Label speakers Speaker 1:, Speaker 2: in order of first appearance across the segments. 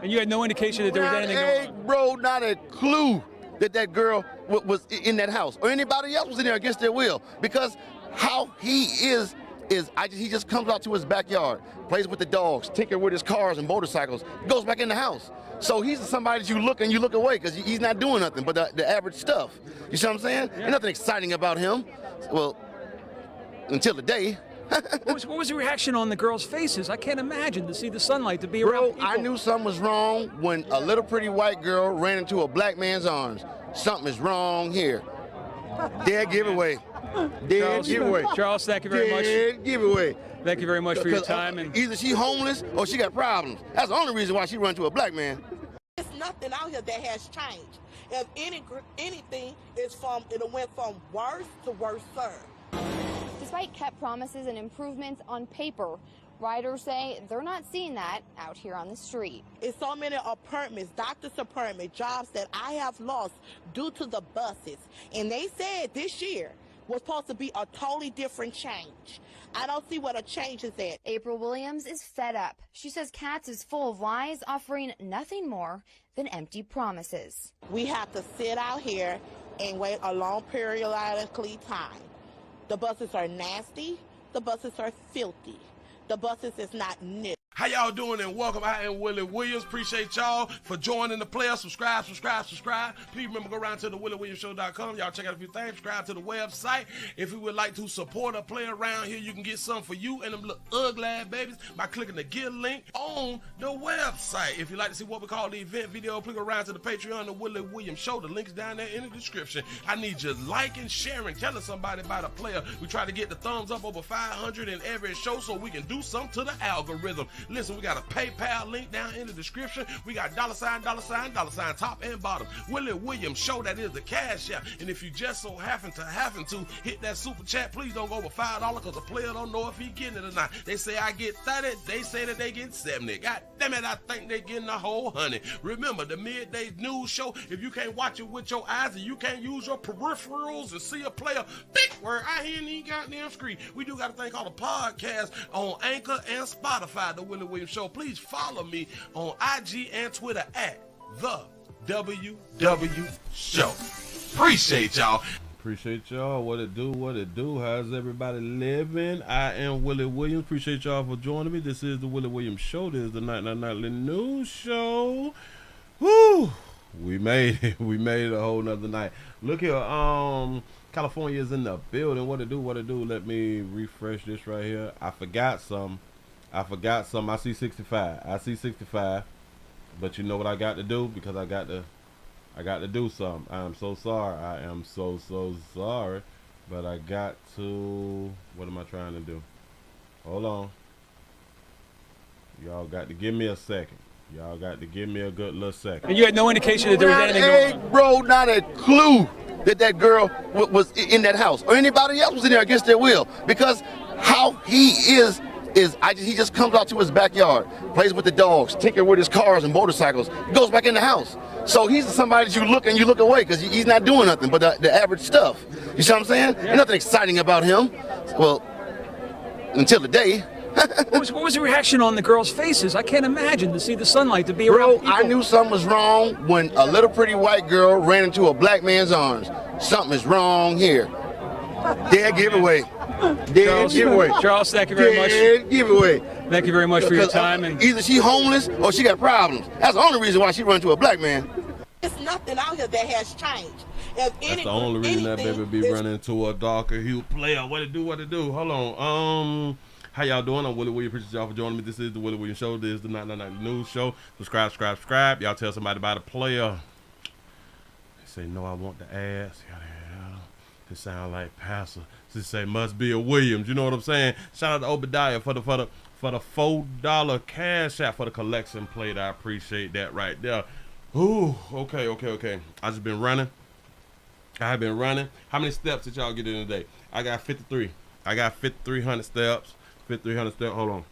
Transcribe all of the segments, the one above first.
Speaker 1: And you had no indication that there was anything going on?
Speaker 2: Bro, not a clue that girl was in that house or anybody else was in there against their will, because how he is he just comes out to his backyard, plays with the dogs, tinker with his cars and motorcycles, goes back in the house. So he's somebody that you look away because he's not doing nothing but the average stuff. You see what I'm saying?
Speaker 1: Yeah.
Speaker 2: There's nothing exciting about him. Well, until the day.
Speaker 1: What was the reaction on the girls' faces? I can't imagine to see the sunlight, to be around people.
Speaker 2: I knew something was wrong when a little pretty white girl ran into a black man's arms. Something is wrong here. Dead giveaway. Dead giveaway.
Speaker 1: Charles, thank you very much.
Speaker 2: Dead giveaway.
Speaker 1: Thank you very much for your time. And
Speaker 2: either she homeless or she got problems. That's the only reason why she run to a black man.
Speaker 3: There's nothing out here that has changed. If anything, it went from worse to worse.
Speaker 4: Despite kept promises and improvements on paper, riders say they're not seeing that out here on the street.
Speaker 3: It's so many apartments, doctors' apartments, jobs that I have lost due to the buses. And they said this year was supposed to be a totally different change. I don't see what a change is at.
Speaker 4: April Williams is fed up. She says Katz is full of lies, offering nothing more than empty promises.
Speaker 3: We have to sit out here and wait a long periodically time. The buses are nasty. The buses are filthy. The buses is not new.
Speaker 5: How y'all doing and welcome. I am Willie Williams. Appreciate y'all for joining the player. Subscribe. Please remember, go around to the WillieWilliamsShow.com. Y'all check out a few things. Subscribe to the website. If you would like to support a player around here, you can get something for you and them little ugly ass babies by clicking the Get link on the website. If you'd like to see what we call the event video, please go around to the Patreon, the Willie Williams Show. The link's down there in the description. I need you liking, sharing, telling somebody about a player. We try to get the thumbs up over 500 in every show so we can do something to the algorithm. Listen, we got a PayPal link down in the description. We got $, top and bottom. Willie Williams Show, that is the cash app. And if you just so happen to hit that super chat, please don't go over $5 because the player don't know if he getting it or not. They say I get 30, they say that they get 70. God damn it, I think they getting the whole 100. Remember, the midday news show, if you can't watch it with your eyes and you can't use your peripherals and see a player, big word, I hear any goddamn screen. We do got a thing called a podcast on Anchor and Spotify, the Willie Williams Show. Please follow me on IG and Twitter at the WW Show. Appreciate y'all.
Speaker 6: Appreciate y'all. What it do? How's everybody living? I am Willie Williams. Appreciate y'all for joining me. This is the Willie Williams Show. This is the Nightly News Show. Woo! We made it. We made it a whole nother night. Look here. California is in the building. What it do? Let me refresh this right here. I forgot some. I see 65. But you know what I got to do? Because I got to do something. I am so sorry. I am so sorry. But I got to, what am I trying to do? Hold on. Y'all got to give me a second. Y'all got to give me a good little second.
Speaker 1: And you had no indication that there was anything going on?
Speaker 2: Bro, not a clue that girl was in that house or anybody else was in there against their will, because how he is he just comes out to his backyard, plays with the dogs, tinker with his cars and motorcycles, goes back in the house. So he's somebody that you look away because he's not doing nothing but the average stuff. You see what I'm saying? There's nothing exciting about him. Well, until the day.
Speaker 1: What was the reaction on the girls' faces? I can't imagine to see the sunlight, to be around people.
Speaker 2: I knew something was wrong when a little pretty white girl ran into a black man's arms. Something is wrong here. Dead giveaway. Dead giveaway.
Speaker 1: Charles, thank you very much.
Speaker 2: Dead giveaway.
Speaker 1: Thank you very much for your time. And
Speaker 2: either she homeless or she got problems. That's the only reason why she run to a black man.
Speaker 3: There's nothing out here that has changed. If
Speaker 6: That's the only reason that baby be running to a darker hue player. What it do? Hold on. How y'all doing? I'm Willie Williams. Appreciate y'all for joining me. This is the Willie Williams Show. This is the Nightly News Show. Subscribe. Y'all tell somebody about a player. They say, no, I want the ass. It sound like Pastor. They say, must be a Williams. You know what I'm saying? Shout out to Obadiah for the $4 cash out for the collection plate. I appreciate that right there. Ooh, okay. I just been running. I have been running. How many steps did y'all get in today? I got 53. I got 5,300 steps. 5,300 steps. Hold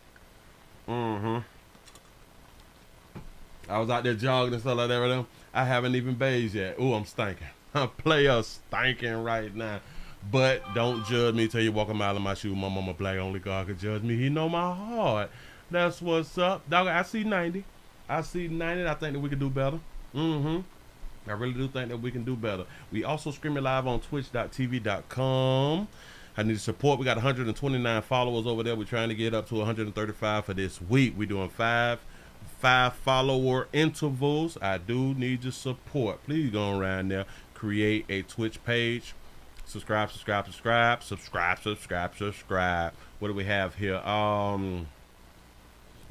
Speaker 6: on. I was out there jogging and stuff like that right now. I haven't even bathed yet. Ooh, I'm stinking. I'm player stinking right now. But don't judge me till you walk a mile in my shoe. My mama black, only God can judge me. He know my heart. That's what's up. Dog, I see 90. I see 90. I think that we can do better. I really do think that we can do better. We also streaming live on twitch.tv.com. I need support. We got 129 followers over there. We're trying to get up to 135 for this week. We're doing five follower intervals. I do need your support. Please go around there, create a Twitch page. Subscribe. What do we have here? You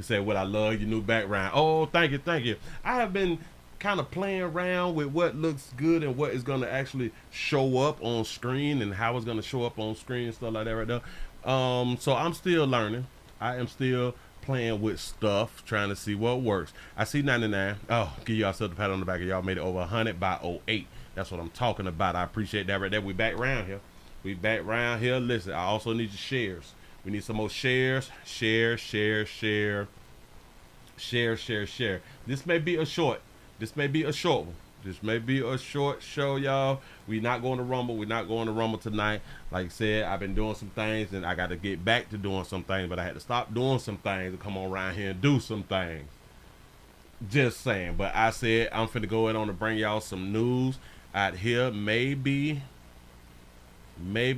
Speaker 6: say, well, I love your new background. Oh, thank you. I have been kind of playing around with what looks good and what is going to actually show up on screen and how it's going to show up on screen and stuff like that right there. So I'm still learning. I am still playing with stuff, trying to see what works. I see 99. Oh, give yourself a pat on the back. Y'all made it over 100 by 08. That's what I'm talking about. I appreciate that right there. We back around here. Listen, I also need your shares. We need some more shares. Share. This may be a short one. This may be a short show, y'all. We're not going to Rumble tonight. Like I said, I've been doing some things, and I got to get back to doing some things, but I had to stop doing some things to come on around here and do some things. Just saying. But I said I'm finna go in on to bring y'all some news out here. Maybe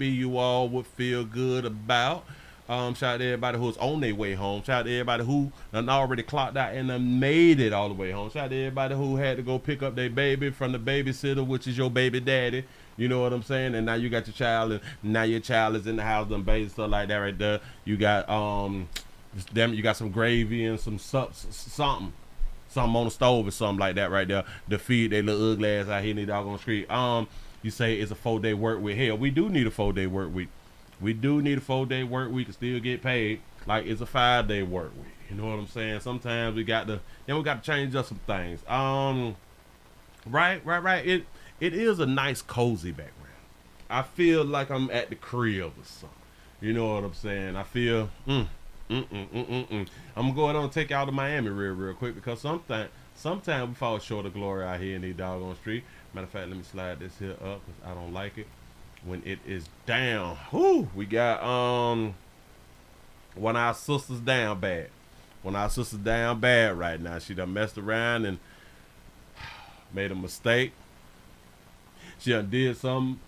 Speaker 6: you all would feel good about. Shout out to everybody who's on their way home. Shout out to everybody who done already clocked out and done made it all the way home. Shout out to everybody who had to go pick up their baby from the babysitter, which is your baby daddy. You know what I'm saying? And now you got your child, and now your child is in the house, done baby, stuff like that right there. You got you got some gravy and some something on the stove or something like that right there to feed their little ugly ass out here in the doggone street. You say it's a 4-day work week. Hell, we do need a 4-day work week. We do need a 4-day work week to still get paid like it's a 5-day work week. You know what I'm saying? Sometimes we got to change up some things. Right. It is a nice cozy background. I feel like I'm at the crib or something. You know what I'm saying? I feel I'm gonna go ahead and take y'all to Miami real quick, because sometimes we fall short of glory out here in these doggone street. Matter of fact, let me slide this here up because I don't like it when it is down. Whoo, we got one of our sisters down bad. Right now. She done messed around and made a mistake. She done did something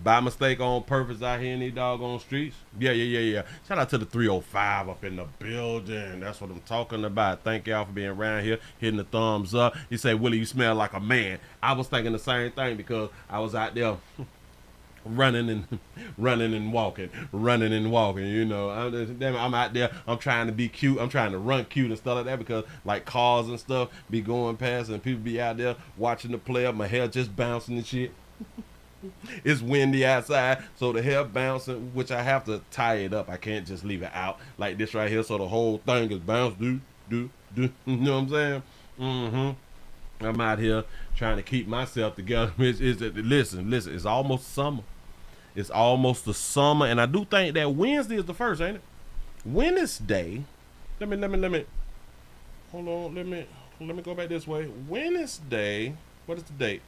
Speaker 6: by mistake on purpose out here in these doggone streets. Yeah. Shout out to the 305 up in the building. That's what I'm talking about. Thank y'all for being around here, hitting the thumbs up. You say, Willie, you smell like a man. I was thinking the same thing because I was out there running and walking, you know. I'm out there, I'm trying to be cute, I'm trying to run cute and stuff like that, because like cars and stuff be going past and people be out there watching the play up, my hair just bouncing and shit. It's windy outside, so the hair bouncing, which I have to tie it up. I can't just leave it out like this right here, so the whole thing is bounce, do. You know what I'm saying? I'm out here trying to keep myself together. Listen, it's almost summer. It's almost the summer, and I do think that Wednesday is the first, ain't it? Wednesday. Let me. Hold on. Let me go back this way. Wednesday. What is the date?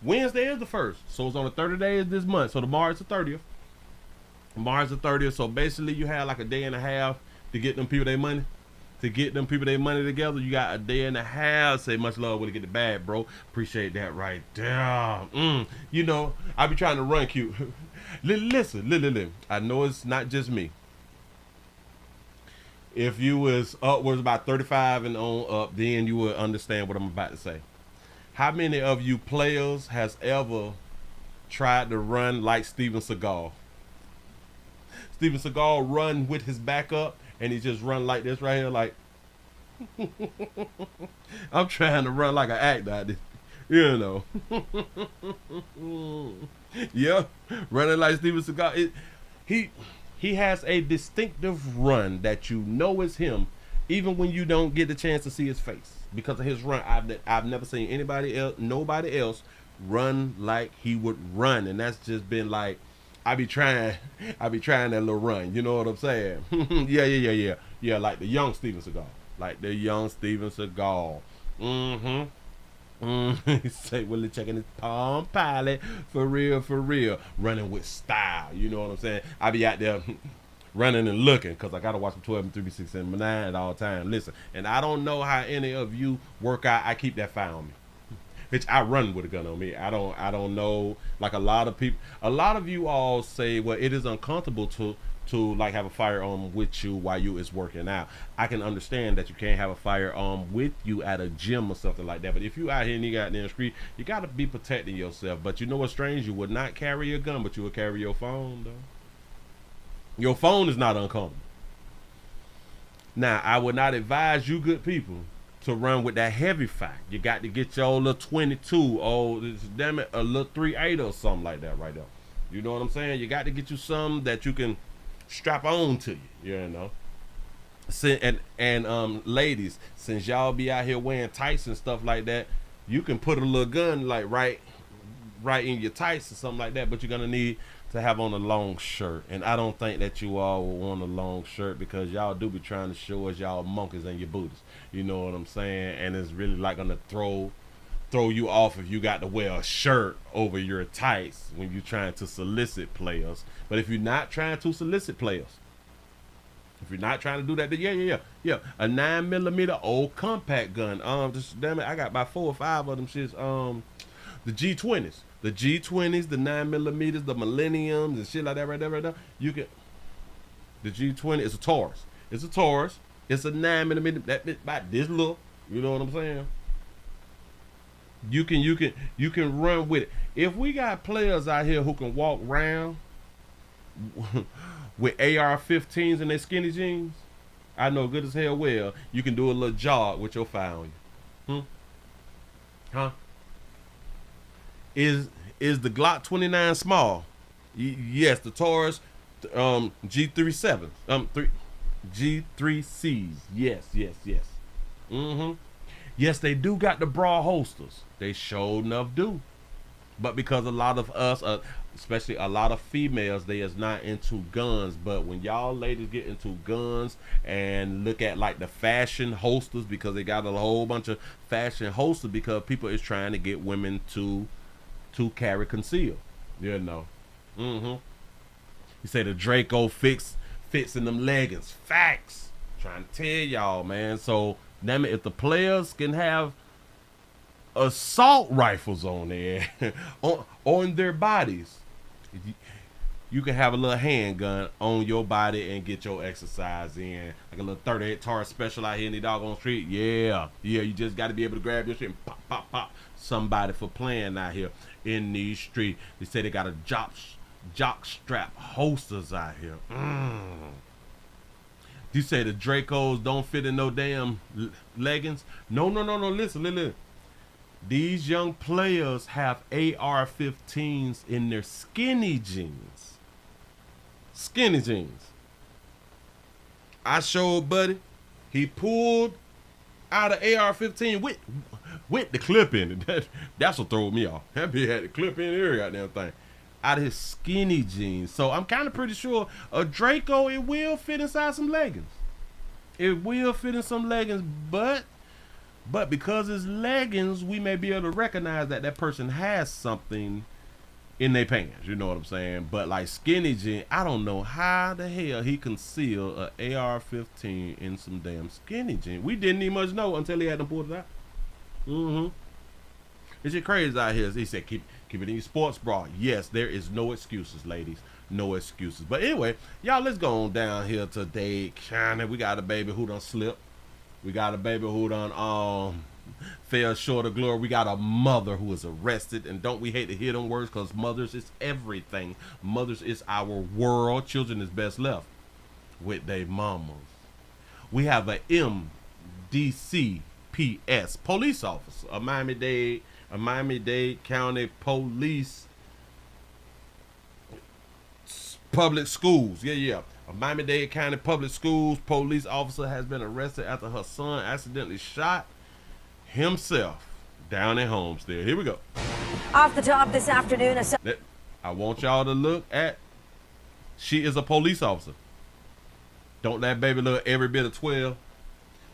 Speaker 6: Wednesday is the first, so it's on the 30th day of this month. So tomorrow is the 30th. So basically, you have like a day and a half to get them people their money. Together, you got a day and a half. Say much love when you get the bag, bro. Appreciate that right there. You know, I be trying to run cute. Listen. I know it's not just me. If you was upwards about 35 and on up, then you would understand what I'm about to say. How many of you players has ever tried to run like Steven Seagal? Steven Seagal run with his back up, and he just run like this right here, like I'm trying to run like an actor, you know. Yeah, running like Steven Seagal. He has a distinctive run that you know is him, even when you don't get the chance to see his face, because of his run. I've never seen nobody else run like he would run, and that's just been like, I be trying that little run. You know what I'm saying? Yeah, like the young Steven Seagal. Say, Willie checking his Palm Pilot for real, running with style. You know what I'm saying? I be out there running and looking because I got to watch them 12 and 3, 6, and 9 at all time. Listen, and I don't know how any of you work out. I keep that fire on me. Bitch, I run with a gun on me. I don't know. Like a lot of you all say, well, it is uncomfortable to like have a firearm with you while you is working out. I can understand that you can't have a firearm with you at a gym or something like that. But if you out here and you got in the street, you got to be protecting yourself. But you know what's strange? You would not carry a gun, but you would carry your phone, though. Your phone is not uncomfortable. Now, I would not advise you good people to run with that heavy fire. You got to get your little 22 or damn it, a little 3.8 or something like that right there. You know what I'm saying? You got to get you some that you can strap on to you know. And ladies, since y'all be out here wearing tights and stuff like that, you can put a little gun like right in your tights or something like that, but you're gonna need to have on a long shirt. And I don't think that you all will want a long shirt because y'all do be trying to show us y'all monkeys and your booties. You know what I'm saying? And it's really like gonna throw you off if you got to wear a shirt over your tights when you're trying to solicit players. But if you're not trying to solicit players, if you're not trying to do that, then yeah, a 9mm old compact gun. Just damn it, I got about 4 or 5 of them shits. The G20s, the 9mm, the Millenniums and shit like that right there. You can. The G20 is a Taurus. It's a 9mm. That bit about this look. You know what I'm saying? You can run with it. If we got players out here who can walk around with AR-15s in their skinny jeans, I know good as hell well you can do a little jog with your fire on you. Huh? Is the Glock 29 small? Yes, the Taurus G37, G3Cs. Yes. Yes, they do got the broad holsters. They sure enough do. But because a lot of us, especially a lot of females, they is not into guns. But when y'all ladies get into guns and look at like the fashion holsters, because they got a whole bunch of fashion holsters because people is trying to get women to carry conceal. You know. You say the Draco fits in them leggings. Facts. Trying to tell y'all, man. So damn it, if the players can have assault rifles on there on their bodies, you can have a little handgun on your body and get your exercise in, like a little 38 Taurus special out here in the doggone street. Yeah, you just got to be able to grab your shit and pop somebody for playing out here in these streets. They say they got a jock strap holsters out here. You say the Dracos don't fit in no damn leggings? No. Listen. These young players have AR-15s in their skinny jeans. I showed buddy. He pulled out an AR-15 with the clip in it. That's what threw me off. That bitch had the clip in every goddamn thing. Out of his skinny jeans. So I'm kind of pretty sure a Draco, it will fit inside some leggings. It will fit in some leggings, but because it's leggings, we may be able to recognize that person has something in their pants. You know what I'm saying? But like skinny jeans, I don't know how the hell he concealed an AR-15 in some damn skinny jeans. We didn't even much know until he had them pulled it out. It's just crazy out here. He said, keep it in your sports bra. Yes, there is no excuses, ladies. No excuses. But anyway, y'all, let's go on down here to Dade County. We got a baby who done slipped. We got a baby who done fell short of glory. We got a mother who is arrested. And don't we hate to hear them words, because mothers is everything. Mothers is our world. Children is best left with their mamas. We have a MDCPS police officer, a Miami-Dade County Police Public Schools. A Miami-Dade County Public Schools police officer has been arrested after her son accidentally shot himself down in Homestead. Here we go.
Speaker 7: Off the top this afternoon,
Speaker 6: I want y'all to look at, she is a police officer. Don't that baby look every bit of 12.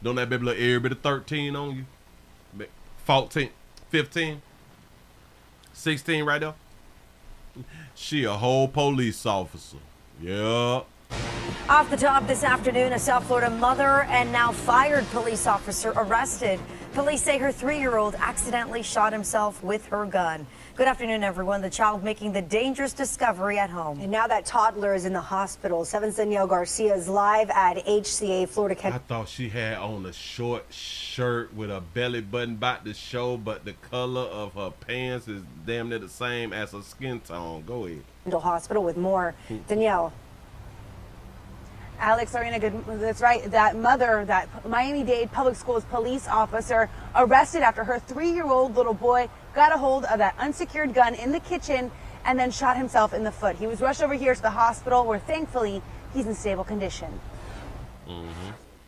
Speaker 6: Don't that baby look every bit of 13 on you. 14, 15, 16 right there. She a whole police officer. Yeah.
Speaker 7: Off the top this afternoon, a South Florida mother and now fired police officer arrested. Police say her 3-year-old accidentally shot himself with her gun. Good afternoon, everyone. The child making the dangerous discovery at home.
Speaker 8: And now that toddler is in the hospital. 7's Danielle Garcia is live at HCA Florida.
Speaker 6: I thought she had on a short shirt with a belly button about to show, but the color of her pants is damn near the same as her skin tone. Go ahead.
Speaker 8: Hospital with more. Danielle.
Speaker 9: Alex, Arena, good. That's right. That mother, that Miami-Dade Public Schools police officer, arrested after her 3-year-old little boy got a hold of that unsecured gun in the kitchen and then shot himself in the foot. He was rushed over here to the hospital, where thankfully he's in stable condition.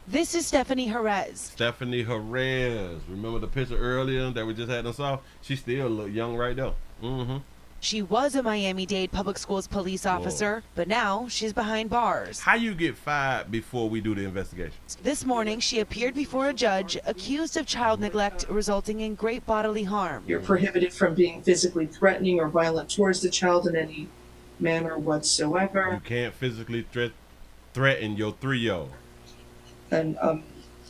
Speaker 10: This is Stephanie Jerez.
Speaker 6: Stephanie Jerez. Remember the picture earlier that we just had us off? She still look young right there.
Speaker 10: She was a Miami-Dade Public Schools police officer, but now she's behind bars.
Speaker 6: How you get fired before we do the investigation?
Speaker 10: This morning, she appeared before a judge accused of child neglect resulting in great bodily harm.
Speaker 11: You're prohibited from being physically threatening or violent towards the child in any manner whatsoever.
Speaker 6: You can't physically threaten your 3-year-old.
Speaker 11: And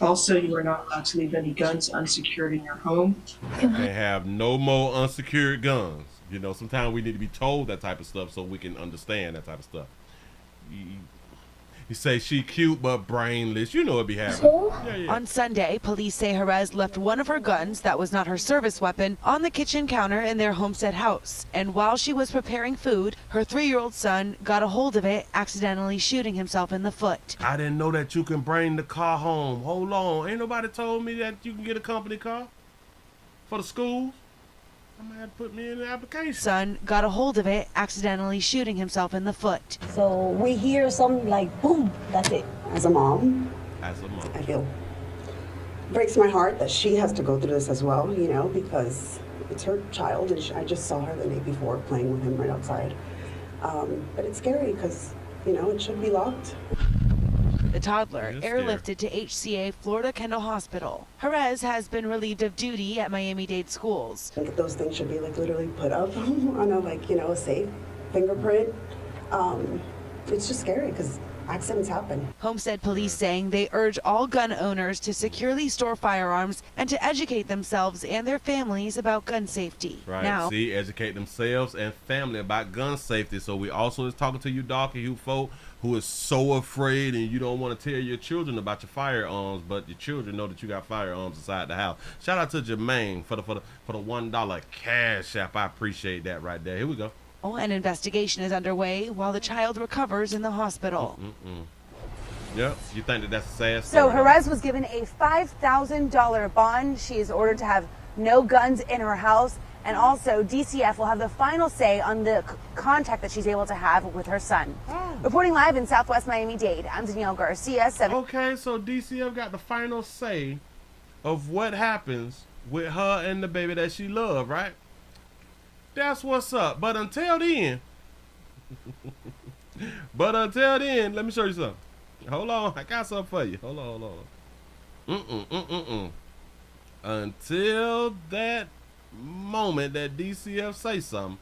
Speaker 11: also, you are not allowed to leave any guns unsecured in your home.
Speaker 6: You can't have no more unsecured guns. You know, sometimes we need to be told that type of stuff so we can understand that type of stuff. You say she cute but brainless. You know it be happening. Yeah.
Speaker 10: On Sunday, police say Jerez left one of her guns, that was not her service weapon, on the kitchen counter in their Homestead house. And while she was preparing food, her 3-year-old son got a hold of it, accidentally shooting himself in the foot.
Speaker 6: I didn't know that you can bring the car home. Hold on. Ain't nobody told me that you can get a company car for the schools. I might have to put me in the application.
Speaker 10: Son got a hold of it, accidentally shooting himself in the foot.
Speaker 8: So we hear something like boom, that's it.
Speaker 12: As a mom, I feel breaks my heart that she has to go through this as well, you know, because it's her child, and I just saw her the night before playing with him right outside. But it's scary because, you know, it should be locked.
Speaker 10: The toddler airlifted to HCA Florida Kendall Hospital. Jerez has been relieved of duty at Miami-Dade schools.
Speaker 12: I think those things should be like literally put up on a, like, you know, a safe fingerprint. It's just scary because accidents happen.
Speaker 10: Homestead police saying they urge all gun owners to securely store firearms and to educate themselves and their families about gun safety.
Speaker 6: Right.
Speaker 10: Now,
Speaker 6: see, educate themselves and family about gun safety. So we also is talking to you, darky, you folk who is so afraid and you don't want to tell your children about your firearms, but your children know that you got firearms inside the house. Shout out to Jermaine for the $1 cash app. I appreciate that right there. Here we go.
Speaker 10: an investigation is underway while the child recovers in the hospital.
Speaker 6: Yep, you think that that's a sad
Speaker 9: So
Speaker 6: story?
Speaker 9: Jerez was given a $5,000 bond. She is ordered to have no guns in her house. And also, DCF will have the final say on the contact that she's able to have with her son. Reporting live in Southwest Miami-Dade, I'm Danielle Garcia.
Speaker 6: Okay, so DCF got the final say of what happens with her and the baby that she loved, right? That's what's up. But until then, let me show you something. Hold on, I got something for you. Hold on. Until that moment that DCF say something,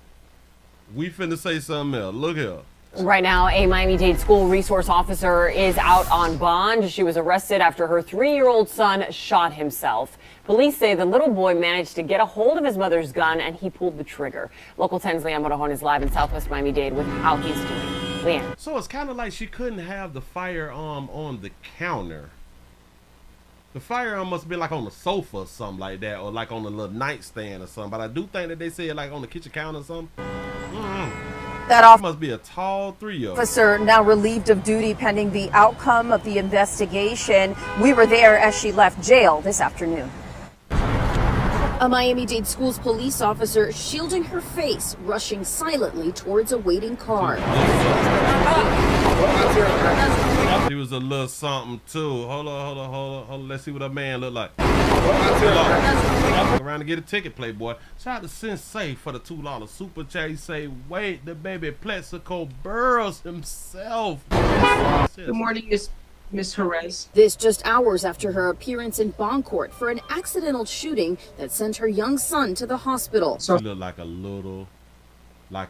Speaker 6: we finna say something else. Look here.
Speaker 13: Right now, a Miami-Dade school resource officer is out on bond. She was arrested after her 3-year-old son shot himself. Police say the little boy managed to get a hold of his mother's gun and he pulled the trigger. Local 10's Leanne Morajon is live in Southwest Miami-Dade with how he's doing. Leanne.
Speaker 6: So it's kind of like she couldn't have the firearm on the counter. The firearm must be like on the sofa or something like that, or like on a little nightstand or something. But I do think that they said like on the kitchen counter or something.
Speaker 7: That
Speaker 6: must be a tall 3-year-old.
Speaker 7: officer now relieved of duty pending the outcome of the investigation. We were there as she left jail this afternoon.
Speaker 14: A Miami-Dade schools police officer shielding her face, rushing silently towards a waiting car.
Speaker 6: She was a little something too. Hold on. Let's see what her man look like. Around to get a ticket, Playboy. Shout out to Sensei for the $2 super chat. He say, wait, the baby Plexico Burrows himself.
Speaker 11: Good morning, Miss Jerez.
Speaker 14: This just hours after her appearance in bond court for an accidental shooting that sent her young son to the hospital.
Speaker 6: She looked like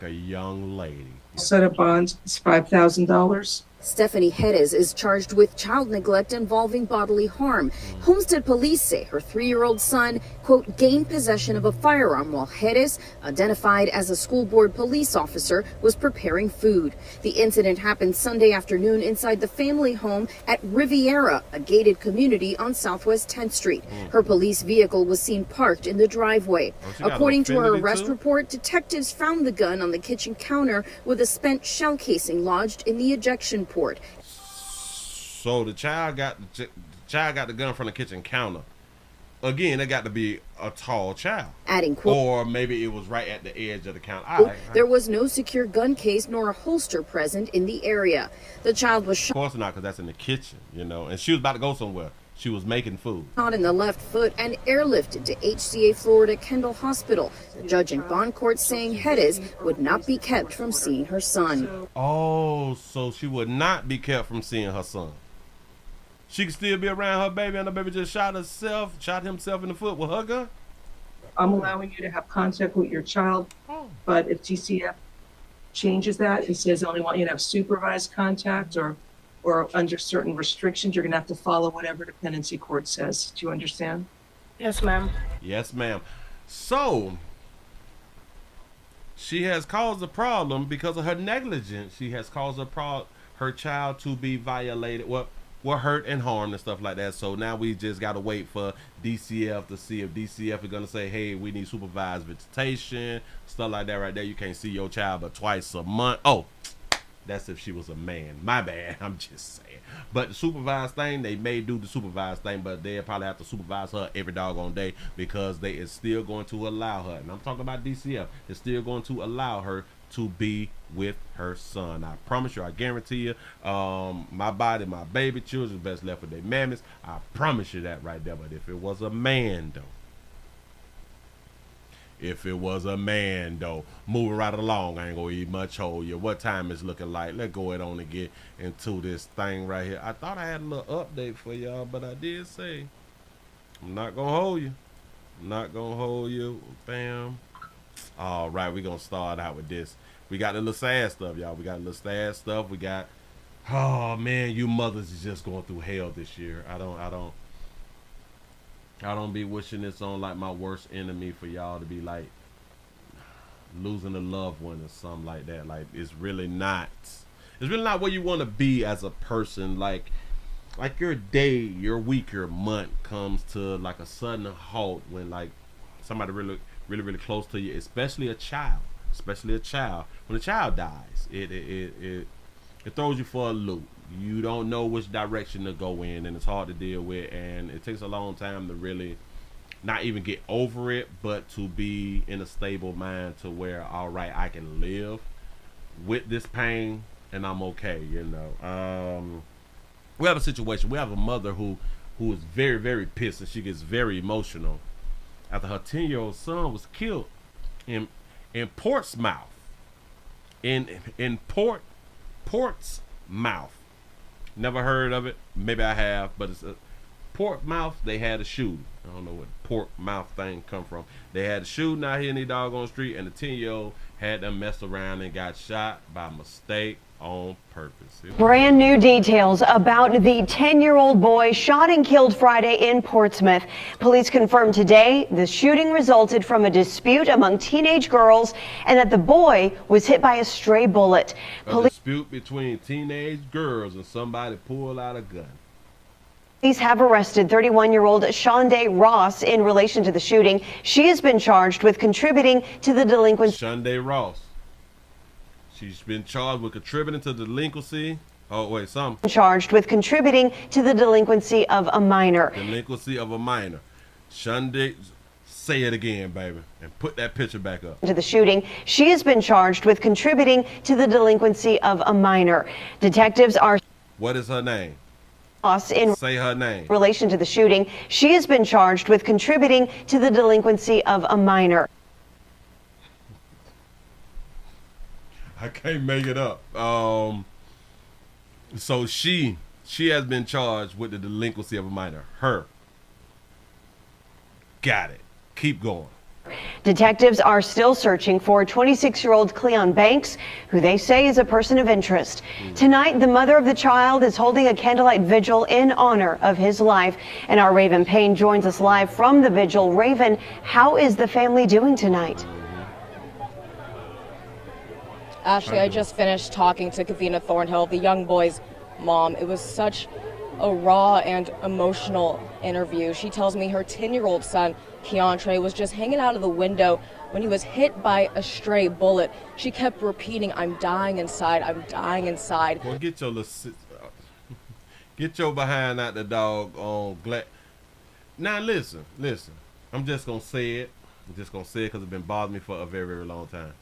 Speaker 6: a young lady.
Speaker 11: Set of bonds is $5,000.
Speaker 14: Stephanie Hedges is charged with child neglect involving bodily harm. Homestead police say her 3-year-old son, quote, gained possession of a firearm while Hedges, identified as a school board police officer, was preparing food. The incident happened Sunday afternoon inside the family home at Riviera, a gated community on Southwest 10th Street. Her police vehicle was seen parked in the driveway. According to her arrest report, detectives found the gun on the kitchen counter with a spent shell casing lodged in the ejection port.
Speaker 6: So the child got the gun from the kitchen counter. Again, it got to be a tall child.
Speaker 14: Adding, quote,
Speaker 6: or maybe it was right at the edge of the counter.
Speaker 14: There was no secure gun case nor a holster present in the area. The child was shot.
Speaker 6: Of course not, because that's in the kitchen, you know. And she was about to go somewhere. She was making food.
Speaker 14: Shot in the left foot and airlifted to HCA Florida Kendall Hospital. The judge in bond court saying Hedges would not be kept from seeing her son.
Speaker 6: Oh, so she would not be kept from seeing her son. She could still be around her baby, and the baby just shot himself in the foot with her gun?
Speaker 11: I'm allowing you to have contact with your child, but if DCF changes that and says I only want you to have supervised contact or under certain restrictions, you're going to have to follow whatever dependency court says. Do you understand?
Speaker 15: Yes, ma'am.
Speaker 6: Yes, ma'am. So, she has caused a problem because of her negligence. She has caused her child to be violated, were hurt and harmed and stuff like that. So now we just got to wait for DCF to see if DCF is going to say, hey, we need supervised visitation, stuff like that right there. You can't see your child but twice a month. Oh, that's if she was a man. My bad. I'm just saying. But the supervised thing, they may do the supervised thing, but they'll probably have to supervise her every doggone day because they is still going to allow her, and I'm talking about DCF, is still going to allow her to be with her son. I promise you, I guarantee you, my body, my baby children best left with their mammies. I promise you that right there. But if it was a man, though, moving right along, I ain't gonna eat much hold you. What time is looking like? Let's go ahead on and get into this thing right here. I thought I had a little update for y'all, but I did say I'm not gonna hold you. Bam. All right, we're gonna start out with this. We got the little sad stuff, y'all. We got, oh man, you mothers is just going through hell this year. I don't be wishing this on like my worst enemy for y'all to be like losing a loved one or something like that. Like it's really not where you want to be as a person. Like your day, your week, your month comes to like a sudden halt when like somebody really close to you, especially a child. When a child dies, it throws you for a loop. You don't know which direction to go in, and it's hard to deal with, and it takes a long time to really not even get over it, but to be in a stable mind to where, all right, I can live with this pain and I'm okay, you know. We have a situation. We have a mother who is very, very pissed, and she gets very emotional after her 10-year-old son was killed in Portsmouth. In Portsmouth. Never heard of it. Maybe I have, but it's a Portsmouth. They had a shooting. I don't know where the Portsmouth thing come from. They had a shooting out here in the doggone street, and the 10-year-old had them messed around and got shot by mistake on purpose.
Speaker 16: Brand new details about the 10-year-old boy shot and killed Friday in Portsmouth. Police confirmed today the shooting resulted from a dispute among teenage girls and that the boy was hit by a stray bullet.
Speaker 6: A dispute between teenage girls and somebody pulled out a gun.
Speaker 16: Police have arrested 31-year-old Shondae Ross in relation to the shooting. She has been charged with contributing to the delinquency.
Speaker 6: Shondae Ross. She's been charged with contributing to delinquency. Oh, wait,
Speaker 16: Charged with contributing to the delinquency of a minor.
Speaker 6: Delinquency of a minor. Shondae, say it again, baby, and put that picture back up.
Speaker 16: To the shooting, she has been charged with contributing to the delinquency of a minor. Detectives are.
Speaker 6: What is her name?
Speaker 16: In
Speaker 6: Say her name.
Speaker 16: Relation to the shooting, she has been charged with contributing to the delinquency of a minor.
Speaker 6: I can't make it up. So she has been charged with the delinquency of a minor. Her. Got it. Keep going.
Speaker 16: Detectives are still searching for 26-year-old Cleon Banks, who they say is a person of interest. Tonight, the mother of the child is holding a candlelight vigil in honor of his life. And our Raven Payne joins us live from the vigil. Raven, how is the family doing tonight?
Speaker 15: Ashley, I just finished talking to Kavina Thornhill, the young boy's mom. It was such a raw and emotional interview. She tells me her 10-year-old son, Keontre, was just hanging out of the window when he was hit by a stray bullet. She kept repeating, "I'm dying inside, I'm dying inside."
Speaker 6: Well, get your behind out the dog on Now listen. I'm just gonna say it. Because it's been bothering me for a very, very long time.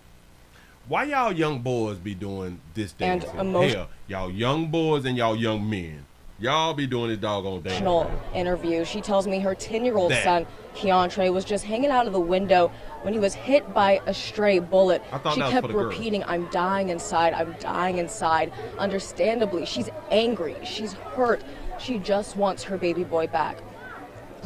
Speaker 6: Why y'all young boys be doing this dancing? Hell, y'all young boys and y'all young men. Y'all be doing this doggone dance.
Speaker 15: Emotional interview. She tells me her 10-year-old son, Keontre, was just hanging out of the window when he was hit by a stray bullet. She kept repeating, "I'm dying inside, I'm dying inside." Understandably, she's angry, she's hurt. She just wants her baby boy back.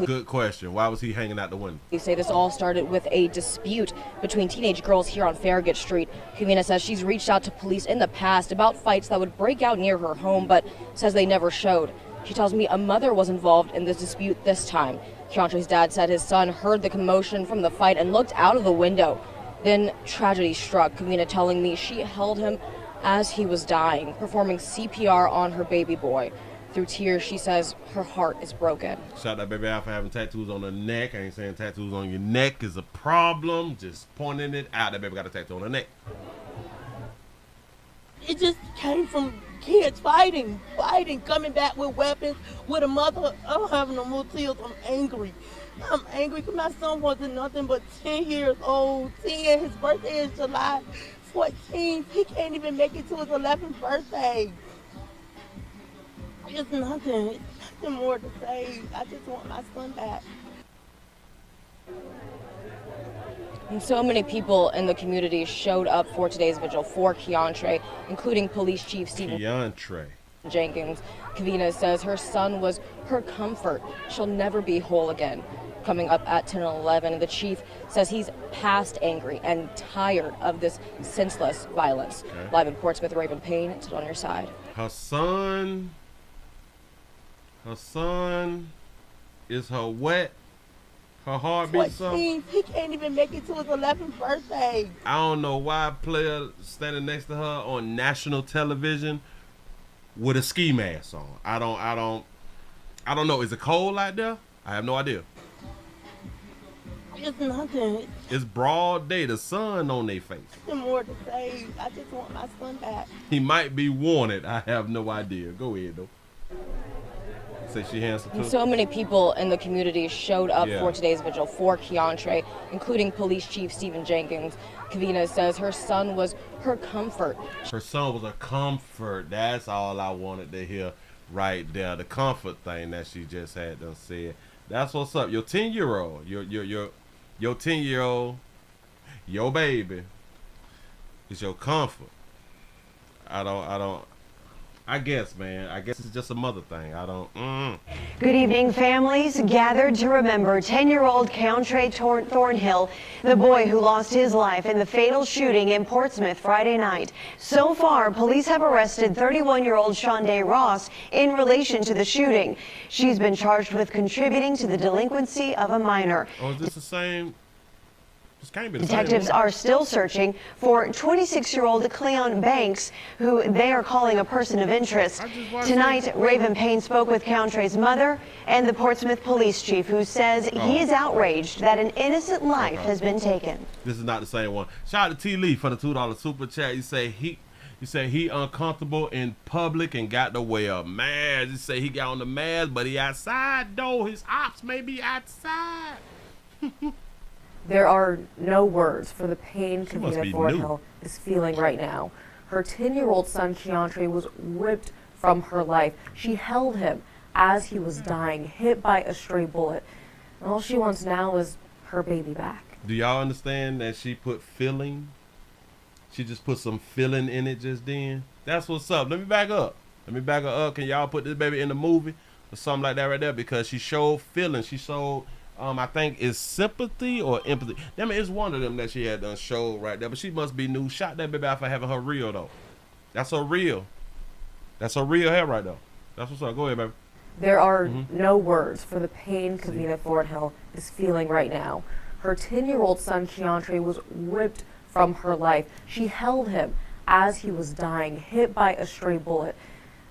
Speaker 6: Good question. Why was he hanging out the window?
Speaker 15: They say this all started with a dispute between teenage girls here on Farragut Street. Kavina says she's reached out to police in the past about fights that would break out near her home, but says they never showed. She tells me a mother was involved in this dispute this time. Keontre's dad said his son heard the commotion from the fight and looked out of the window. Then tragedy struck, Kavina telling me she held him as he was dying, performing CPR on her baby boy. Through tears, she says her heart is broken.
Speaker 6: Shout that baby out for having tattoos on her neck. I ain't saying tattoos on your neck is a problem. Just pointing it out. That baby got a tattoo on her neck.
Speaker 17: It just came from kids fighting, coming back with weapons, with a mother. I don't have no more tears. I'm angry. I'm angry because my son wasn't nothing but 10 years old. 10, his birthday is July 14th. He can't even make it to his 11th birthday. It's nothing more to say. I just want my son back.
Speaker 15: And so many people in the community showed up for today's vigil for Keontre, including Police Chief Stephen Jenkins. Kavina says her son was her comfort. She'll never be whole again. Coming up at 10 and 11, the chief says he's past angry and tired of this senseless violence. Okay. Live in Portsmouth, Raven Payne, it's on your side.
Speaker 6: Her son is her wet. Her heart beats something.
Speaker 17: He can't even make it to his 11th birthday.
Speaker 6: I don't know why a player standing next to her on national television with a ski mask on. I don't know. Is it cold out there? I have no idea.
Speaker 17: It's nothing.
Speaker 6: It's broad day. The sun on their face.
Speaker 17: Nothing more to say. I just want my son back.
Speaker 6: He might be wanted. I have no idea. Go ahead though. Say she handsome too.
Speaker 15: So many people in the community showed up for today's vigil for Keontre, including Police Chief Stephen Jenkins. Kavina says her son was her comfort.
Speaker 6: Her son was a comfort. That's all I wanted to hear right there. The comfort thing that she just had done said. That's what's up. Your 10-year-old, your 10-year-old, your baby is your comfort. I guess, man. I guess it's just a mother thing.
Speaker 16: Good evening, families gathered to remember 10-year-old Keontre Thornhill, the boy who lost his life in the fatal shooting in Portsmouth Friday night. So far, police have arrested 31-year-old Shondae Ross in relation to the shooting. She's been charged with contributing to the delinquency of a minor.
Speaker 6: Oh, is this the same?
Speaker 16: Detectives are still searching for 26-year-old Cleon Banks, who they are calling a person of interest. Tonight, Raven Payne spoke with Keontre's mother and the Portsmouth police chief, who says he is outraged that an innocent life has been taken.
Speaker 6: This is not the same one. Shout out to T. Lee for the $2 super chat. You say he uncomfortable in public and got to wear a mask. You say he got on the mask, but he outside though. His ops may be outside.
Speaker 15: There are no words for the pain Kavina Thornhill is feeling right now. Her 10-year-old son, Keontre, was ripped from her life. She held him as he was dying, hit by a stray bullet. And all she wants now is her baby back.
Speaker 6: Do y'all understand that she put filling? She just put some filling in it just then. That's what's up. Let me back up. Can y'all put this baby in the movie or something like that right there? Because she showed filling. She showed I think it's sympathy or empathy. I mean, it's one of them that she had done showed right there, but she must be new. Shot that baby out for having her real though. That's her real. That's her real hair right though. That's what's up. Go ahead, baby.
Speaker 18: There are no words for the pain Kavina Thornhill is feeling right now. Her 10-year-old son, Keontre, was ripped from her life. She held him as he was dying, hit by a stray bullet.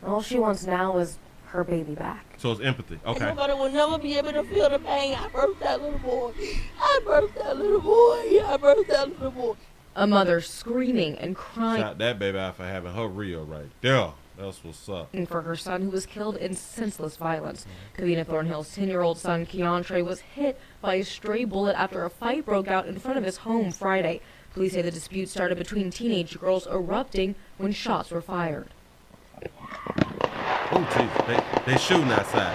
Speaker 18: And all she wants now is her baby back.
Speaker 6: So it's empathy. Okay.
Speaker 17: And nobody will never be able to feel the pain. I birthed that little boy. I birthed that little boy. I birthed that little boy.
Speaker 18: A mother screaming and crying.
Speaker 6: Shot that baby out for having her real right there. That's what's up.
Speaker 18: For her son, who was killed in senseless violence. Kavina Thornhill's 10-year-old son, Keontre, was hit by a stray bullet after a fight broke out in front of his home Friday. Police say the dispute started between teenage girls erupting when shots were fired.
Speaker 6: Oh, jeez. They shooting outside.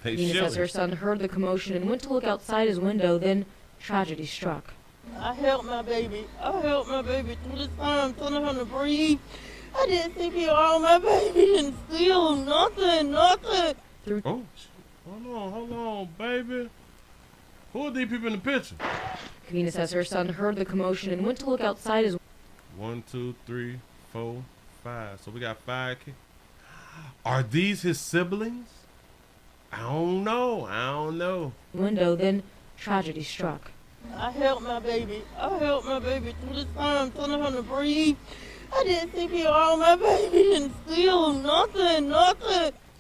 Speaker 18: Kavina says her son heard the commotion and went to look outside his window, then tragedy struck.
Speaker 17: I held my baby. I held my baby through this time, telling him to breathe. I didn't think he all my baby and still nothing.
Speaker 6: Oh, hold on, baby. Who are these people in the picture?
Speaker 18: Kavina says her son heard the commotion and went to look outside his
Speaker 6: 1, 2, 3, 4, 5. So we got 5 kids. Are these his siblings? I don't know.
Speaker 18: window, then tragedy struck.
Speaker 17: I held my baby. I held my baby through this time, telling him to breathe. I didn't think he all my baby and still nothing.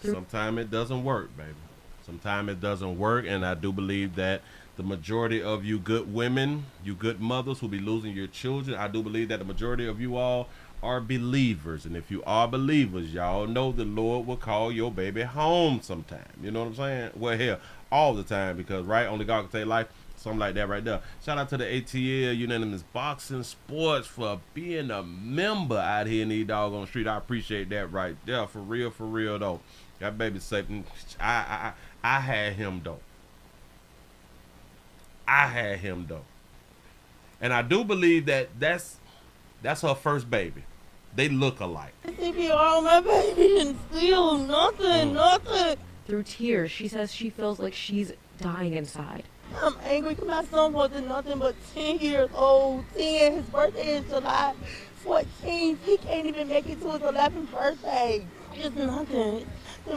Speaker 6: Sometimes it doesn't work, baby. Sometimes it doesn't work, and I do believe that the majority of you good women, you good mothers who be losing your children, I do believe that the majority of you all are believers. And if you are believers, y'all know the Lord will call your baby home sometime. You know what I'm saying? Well, hell, all the time, because, right, only God can take life. Something like that right there. Shout out to the ATL Unanimous Boxing Sports for being a member out here in these doggone street. I appreciate that right there. For real though. That baby safe. I had him though. And I do believe that that's her first baby. They look alike.
Speaker 17: I think he all my baby and still nothing.
Speaker 18: Through tears, she says she feels like she's dying inside.
Speaker 17: I'm angry because my son wasn't nothing but 10 years old. 10, his birthday is July 14th. He can't even make it to his 11th birthday. It's nothing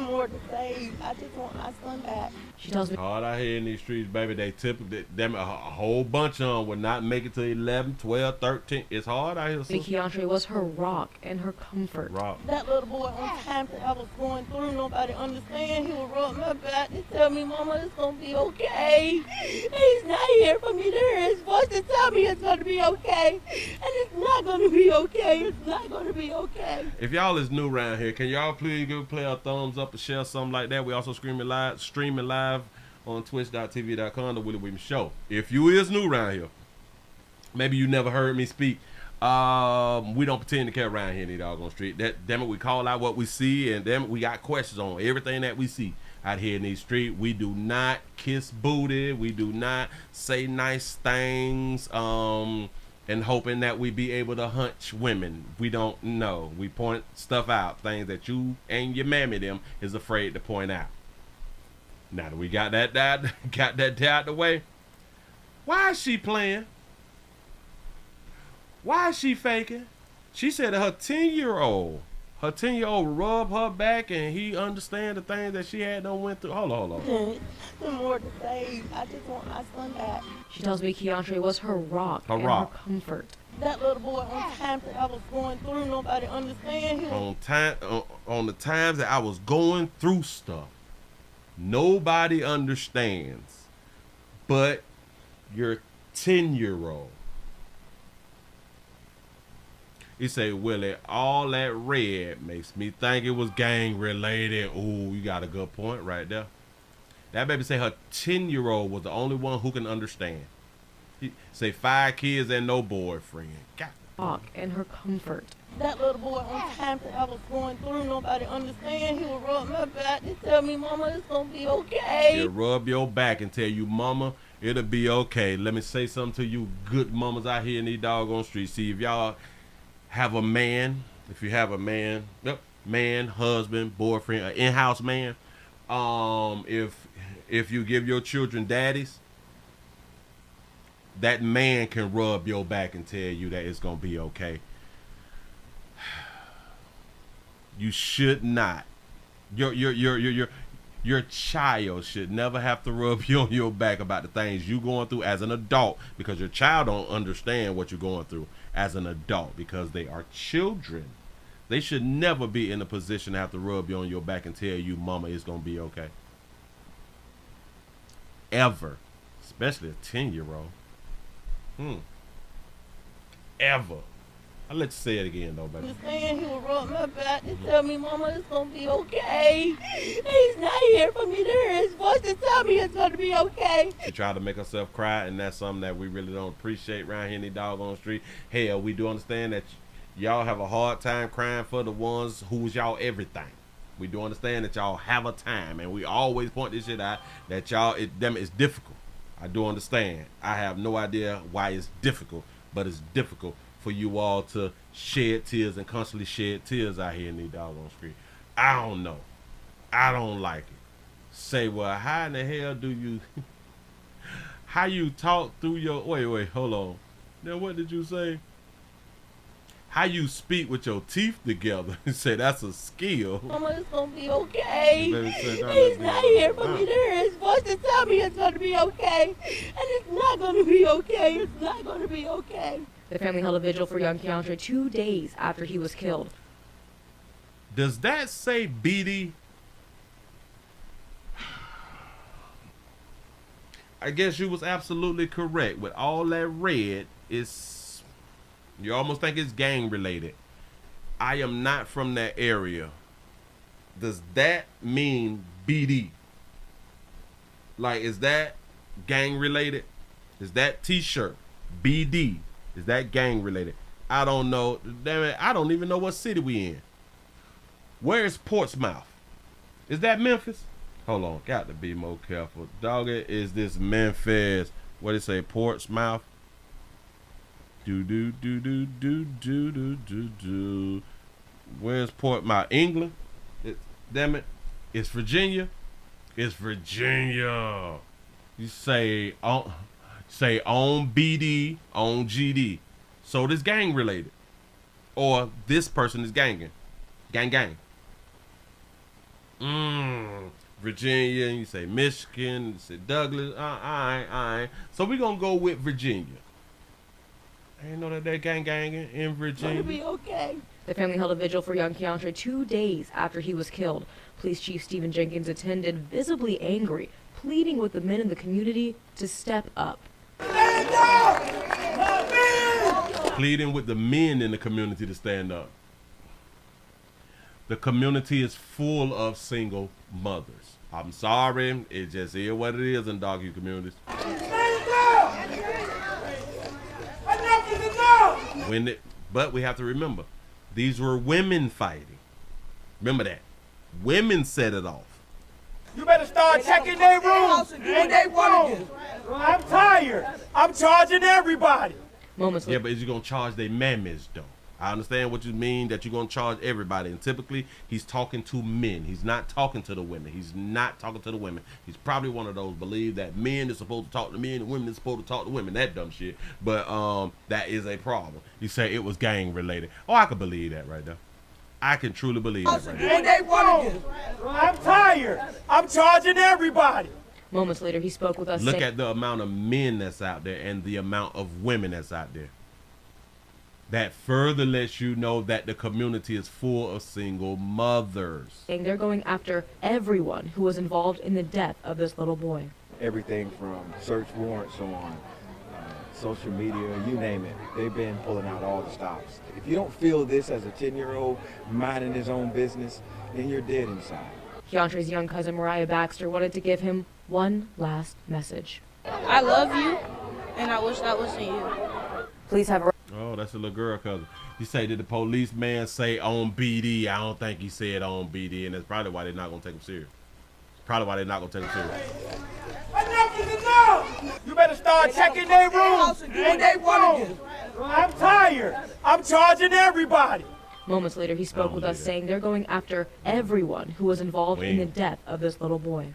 Speaker 17: more to say. I just want my son back.
Speaker 18: She tells me
Speaker 6: hard out here in these streets, baby. They typically, a whole bunch of them would not make it to 11, 12, 13. It's hard out here.
Speaker 18: Keontre was her rock and her comfort.
Speaker 17: That little boy on time that I was going through, nobody understand. He would rub my back and tell me, Mama, it's gonna be okay. He's not here for me to hear his voice and tell me it's gonna be okay. And it's not gonna be okay. It's not gonna be okay.
Speaker 6: If y'all is new around here, can y'all please give play a thumbs up or share something like that? We also streaming live on twitch.tv.com, the Willie Williams Show. If you is new around here, maybe you never heard me speak. We don't pretend to care around here in the doggone street. Damn it, we call out what we see, and damn it, we got questions on everything that we see out here in these streets. We do not kiss booty. We do not say nice things, and hoping that we be able to hunch women. We don't know. We point stuff out, things that you and your mammy them is afraid to point out. Now that we got that out the way, why is she playing? Why is she faking? She said that her 10-year-old rubbed her back and he understand the things that she had done went through. Hold on.
Speaker 17: More to say. I just want my son back.
Speaker 18: She tells me Keontre was her rock and her comfort.
Speaker 17: That little boy on time that I was going through, nobody understand.
Speaker 6: On the times that I was going through stuff, nobody understands but your 10-year-old. He say, Willie, all that red makes me think it was gang related. Ooh, you got a good point right there. That baby say her 10-year-old was the only one who can understand. He say 5 kids and no boyfriend.
Speaker 18: Rock and her comfort.
Speaker 17: That little boy on time that I was going through, nobody understand. He would rub my back and tell me, Mama, it's gonna be okay.
Speaker 6: He'll rub your back and tell you, Mama, it'll be okay. Let me say something to you good mamas out here in these doggone streets. See, if y'all have a man, man, husband, boyfriend, an in-house man, if if you give your children daddies, that man can rub your back and tell you that it's gonna be okay. You should not. Your child should never have to rub you on your back about the things you going through as an adult, because your child don't understand what you're going through as an adult because they are children. They should never be in a position to have to rub you on your back and tell you, mama, it's going to be okay. Ever. Especially a 10-year-old. Ever. I'll let you say it again, though, baby.
Speaker 17: He's saying he will rub my back and tell me, Mama, it's going to be okay. He's not here for me to hear his voice to tell me it's going to be okay.
Speaker 6: She tried to make herself cry, and that's something that we really don't appreciate around here in the doggone street. Hell, we do understand that y'all have a hard time crying for the ones who's y'all everything. We do understand that y'all have a time, and we always point this shit out, that y'all, it's difficult. I do understand. I have no idea why it's difficult, but it's difficult for you all to shed tears and constantly shed tears out here in the doggone street. I don't know. I don't like it. Say, well, how in the hell do you, how you talk through your, wait, hold on. Now, what did you say? How you speak with your teeth together. You say that's a skill.
Speaker 17: Mama, it's going to be okay. He's not here for me to hear his voice to tell me it's going to be okay. And it's not going to be okay. It's not going to be okay.
Speaker 15: The family held a vigil for young Keandre 2 days after he was killed.
Speaker 6: Does that say BD? I guess you was absolutely correct. With all that red, you almost think it's gang related. I am not from that area. Does that mean BD? Like, is that gang related? Is that t-shirt BD? Is that gang related? I don't know. Damn it, I don't even know what city we in. Where is Portsmouth? Is that Memphis? Hold on, got to be more careful. Dog, is this Memphis? What did it say? Portsmouth? Do. Where's Portsmouth? England? Damn it. It's Virginia. It's Virginia. You say on BD, on GD. So this gang related. Or this person is ganging. Gang. Virginia, you say Michigan, you say Douglas. All right. So we're going to go with Virginia. I didn't know that they're ganging in Virginia.
Speaker 17: It's going to be okay.
Speaker 15: The family held a vigil for young Keandre 2 days after he was killed. Police Chief Stephen Jenkins attended, visibly angry, pleading with the men in the community to step up.
Speaker 19: Stand up!
Speaker 6: Pleading with the men in the community to stand up. The community is full of single mothers. I'm sorry, it just is what it is in doggy communities.
Speaker 19: Stand up! Enough is enough!
Speaker 6: But we have to remember, these were women fighting. Remember that. Women set it off.
Speaker 19: You better start checking their rooms and they phones. I'm tired. I'm charging everybody.
Speaker 15: Moments later.
Speaker 6: Yeah, but is you going to charge their mammies, though? I understand what you mean, that you're going to charge everybody. And typically, he's talking to men. He's not talking to the women. He's probably one of those believe that men is supposed to talk to men and women is supposed to talk to women. That dumb shit. But that is a problem. You say it was gang related. Oh, I can believe that right there. I can truly believe that right there.
Speaker 19: And they phones. I'm tired. I'm charging everybody.
Speaker 15: Moments later, he spoke with us.
Speaker 6: Look at the amount of men that's out there and the amount of women that's out there. That further lets you know that the community is full of single mothers.
Speaker 15: They're going after everyone who was involved in the death of this little boy.
Speaker 20: Everything from search warrants on social media, you name it. They've been pulling out all the stops. If you don't feel this as a 10-year-old minding his own business, then you're dead inside.
Speaker 15: Keandre's young cousin Mariah Baxter wanted to give him one last message.
Speaker 21: I love you, and I wish that was you.
Speaker 15: Please have a...
Speaker 6: Oh, that's a little girl cousin. You say, did the policeman say on BD? I don't think he said on BD, and that's probably why they're not going to take him serious. Enough
Speaker 19: is enough! You better start checking their rooms and they phones. I'm tired. I'm charging everybody.
Speaker 18: Moments later, he spoke with us saying they're going after everyone who was involved in the death of this little boy.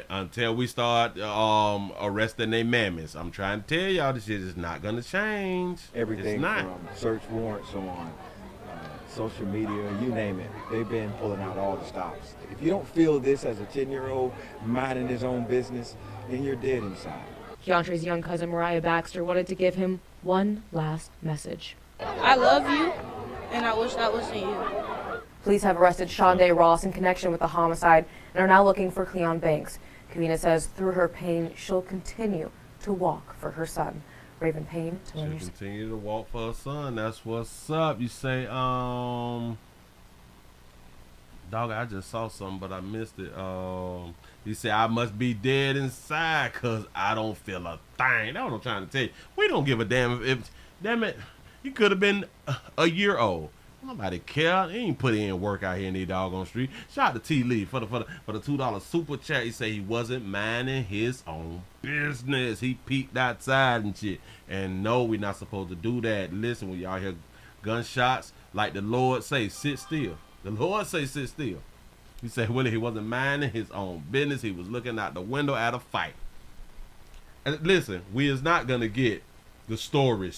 Speaker 6: Until we start arresting their mammies, I'm trying to tell y'all this shit is not gonna change.
Speaker 20: Everything from search warrants on social media, you name it, they've been pulling out all the stops. If you don't feel this as a 10-year-old minding his own business, then you're dead inside.
Speaker 18: Keontrae's young cousin Mariah Baxter wanted to give him one last message.
Speaker 21: I love you, and I wish that was in you.
Speaker 18: Police have arrested Shondae Ross in connection with the homicide and are now looking for Cleon Banks. Kavina says through her pain, she'll continue to walk for her son. Raven Payne.
Speaker 6: She'll continue to walk for her son. That's what's up. You say, dog, I just saw something, but I missed it. You say, I must be dead inside because I don't feel a thing. That's what I'm trying to tell you. We don't give a damn if damn it, you could have been a year old. Nobody care. He ain't put in work out here in the doggone street. Shout out to T. Lee for the $2 super chat. He say he wasn't minding his own business. He peeked outside and shit. And no, we're not supposed to do that. Listen, when y'all hear gunshots, like the Lord say, sit still. The Lord say, sit still. He said, Willie, he wasn't minding his own business. He was looking out the window at a fight. And listen, we is not gonna get the story.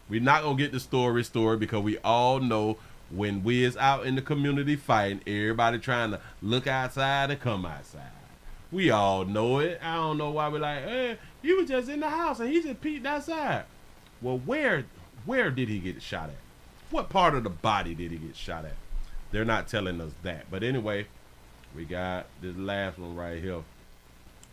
Speaker 6: We're not going to get the story because we all know when we is out in the community fighting, everybody trying to look outside and come outside. We all know it. I don't know why we're like, hey, he was just in the house and he just peeked outside. Well, where did he get shot at? What part of the body did he get shot at? They're not telling us that. But anyway, we got this last one right here.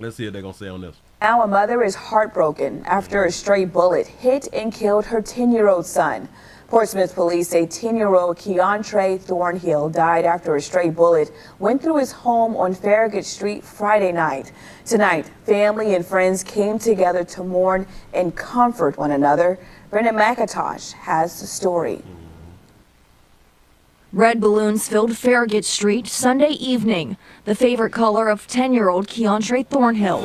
Speaker 6: Let's see what they're going to say on this.
Speaker 4: Now a mother is heartbroken after a stray bullet hit and killed her 10-year-old son. Portsmouth police say 10-year-old Keontrae Thornhill died after a stray bullet went through his home on Farragut Street Friday night. Tonight, family and friends came together to mourn and comfort one another. Brendan McIntosh has the story.
Speaker 22: Red balloons filled Farragut Street Sunday evening, the favorite color of 10-year-old Keontrae Thornhill.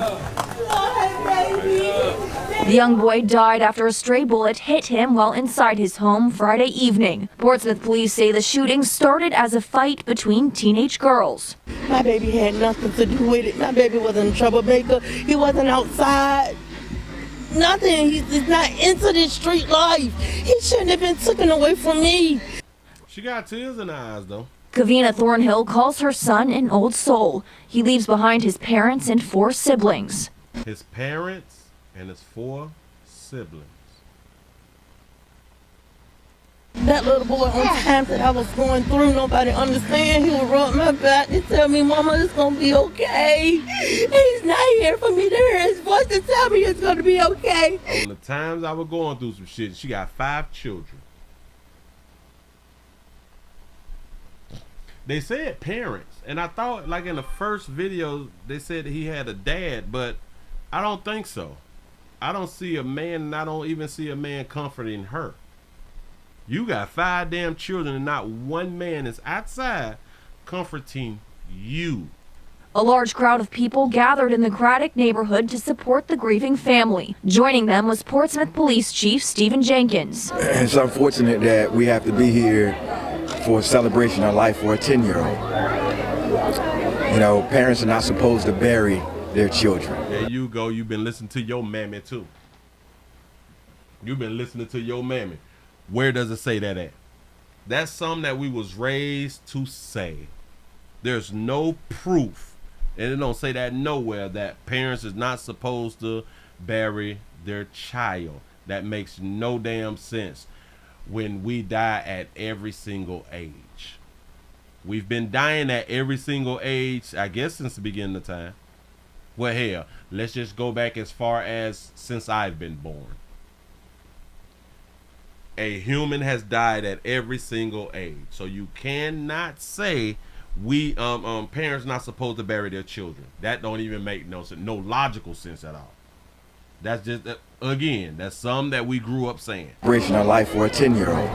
Speaker 22: The young boy died after a stray bullet hit him while inside his home Friday evening. Portsmouth police say the shooting started as a fight between teenage girls.
Speaker 17: My baby had nothing to do with it. My baby wasn't a troublemaker. He wasn't outside. Nothing. He's not into this street life. He shouldn't have been taken away from me.
Speaker 6: She got tears in her eyes, though.
Speaker 22: Kavina Thornhill calls her son an old soul. He leaves behind his parents and 4 siblings.
Speaker 6: His parents and his 4 siblings.
Speaker 17: That little boy, on times that I was going through, nobody understand. He would rub my back and tell me, Mama, it's going to be okay. He's not here for me to hear his voice to tell me it's going to be okay.
Speaker 6: On the times I was going through some shit, she got 5 children. They said parents, and I thought, like in the first video, they said that he had a dad, but I don't think so. I don't see a man, and I don't even see a man comforting her. You got 5 damn children, and not one man is outside comforting you.
Speaker 22: A large crowd of people gathered in the Craddock neighborhood to support the grieving family. Joining them was Portsmouth Police Chief Stephen Jenkins.
Speaker 20: It's unfortunate that we have to be here for a celebration of life for a 10-year-old. You know, parents are not supposed to bury their children.
Speaker 6: There you go. You've been listening to your mammy too. You've been listening to your mammy. Where does it say that at? That's something that we was raised to say. There's no proof, and it don't say that nowhere, that parents is not supposed to bury their child. That makes no damn sense. When we die at every single age. We've been dying at every single age, I guess, since the beginning of time. Well, hell, let's just go back as far as since I've been born. A human has died at every single age. So you cannot say we parents not supposed to bury their children. That don't even make no sense, no logical sense at all. That's just, again, that's something that we grew up saying.
Speaker 20: Celebration of life for a 10-year-old.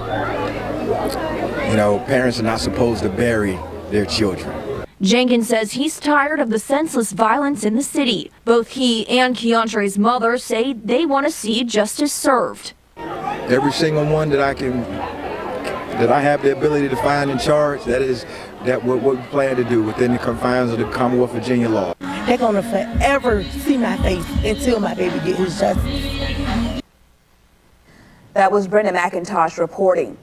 Speaker 20: You know, parents are not supposed to bury their children.
Speaker 22: Jenkins says he's tired of the senseless violence in the city. Both he and Keontrae's mother say they want to see justice served.
Speaker 20: Every single one that I can that I have the ability to find and charge, that what we plan to do within the confines of the Commonwealth of Virginia law.
Speaker 17: They're gonna forever see my face until my baby gets his justice.
Speaker 4: That was Brenda McIntosh reporting.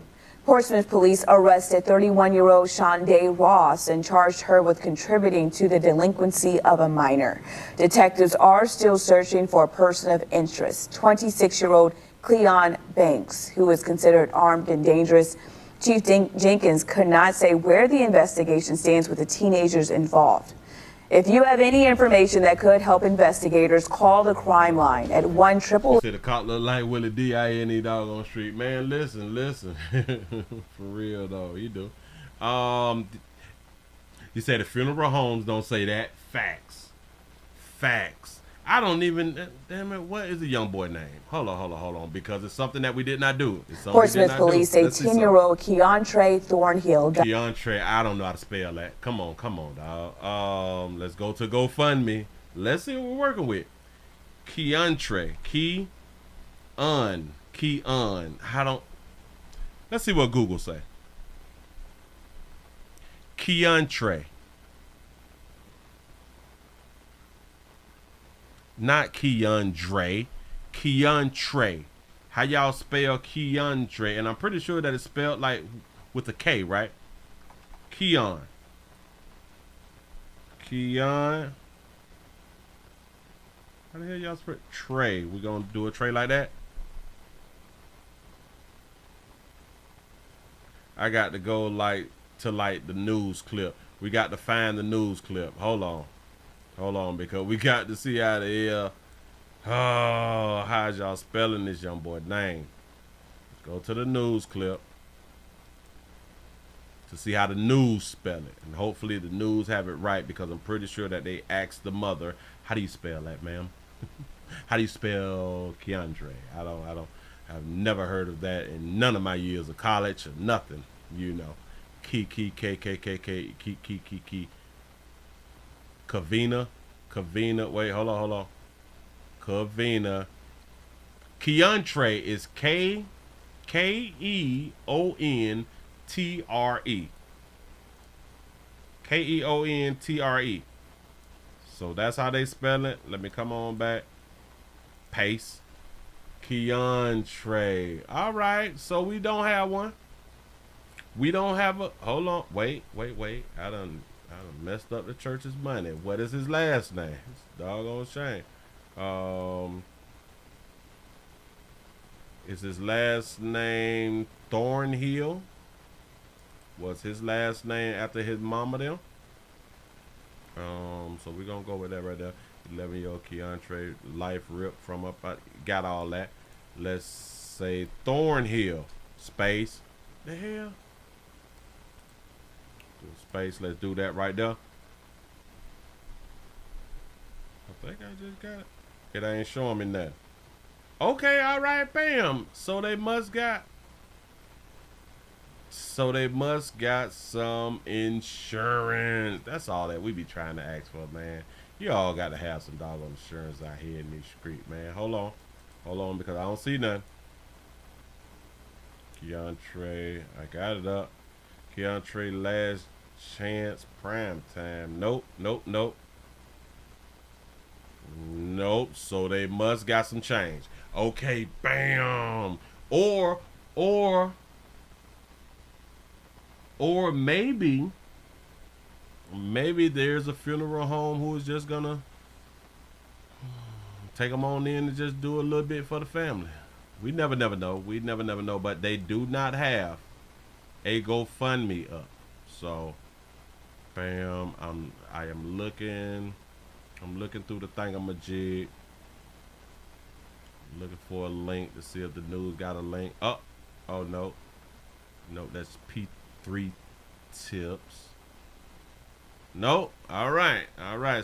Speaker 4: Portsmouth police arrested 31-year-old Shondae Ross and charged her with contributing to the delinquency of a minor. Detectives are still searching for a person of interest, 26-year-old Cleon Banks, who is considered armed and dangerous. Chief Jenkins could not say where the investigation stands with the teenagers involved. If you have any information that could help investigators, call the crime line at 1-888.
Speaker 6: Said the cop look like Willie D.I.N.E. dog on the street. Man, listen. For real though, he do. He said the funeral homes don't say that. Facts. I don't even, damn it, what is the young boy name? Hold on, because it's something that we did not do.
Speaker 4: Portsmouth police say 10-year-old Keontre Thornhill.
Speaker 6: Keontre, I don't know how to spell that. Come on, dog. Let's go to GoFundMe. Let's see what we're working with. Keontre, let's see what Google say. Keontre. Not Keandre, Keontre. How y'all spell Keontre? And I'm pretty sure that it's spelled like with a K, right? Keon. How the hell y'all spell Trey? We gonna do a Trey like that? I got to go to the news clip. We got to find the news clip. Hold on, because we got to see how the hell. Oh, how's y'all spelling this young boy name? Let's go to the news clip to see how the news spell it, and hopefully the news have it right, because I'm pretty sure that they asked the mother, "How do you spell that, ma'am?" How do you spell Keandre? I've never heard of that in none of my years of college or nothing. You know, Key. Kavina. Wait, hold on. Kavina. Keontre is Keontre. Keontre. So that's how they spell it. Let me come on back. Paste. Keontre. All right. So we don't have one. We don't have a. Hold on. Wait. I done messed up the church's money. What is his last name? It's a doggone shame. Is his last name Thornhill? Was his last name after his mama them? So we're gonna go with that right there. 11-year-old Keontre, life ripped from up. I got all that. Let's say Thornhill. Space. The hell? Space. Let's do that right there. I think I just got it. It ain't showing me nothing. Okay, all right, bam. So they must got some insurance. That's all that we be trying to ask for, man. You all got to have some doggone insurance out here in this street, man. Hold on, because I don't see nothing. Keontre, I got it up. Keontre, last chance, prime time. Nope. So they must got some change. Okay, bam. Or maybe there's a funeral home who is just gonna take them on in and just do a little bit for the family. We never know. But they do not have a GoFundMe up. So, bam. I am looking. I'm looking through the thingamajig. Looking for a link to see if the news got a link. Oh no. No, that's P3 tips. Nope. All right.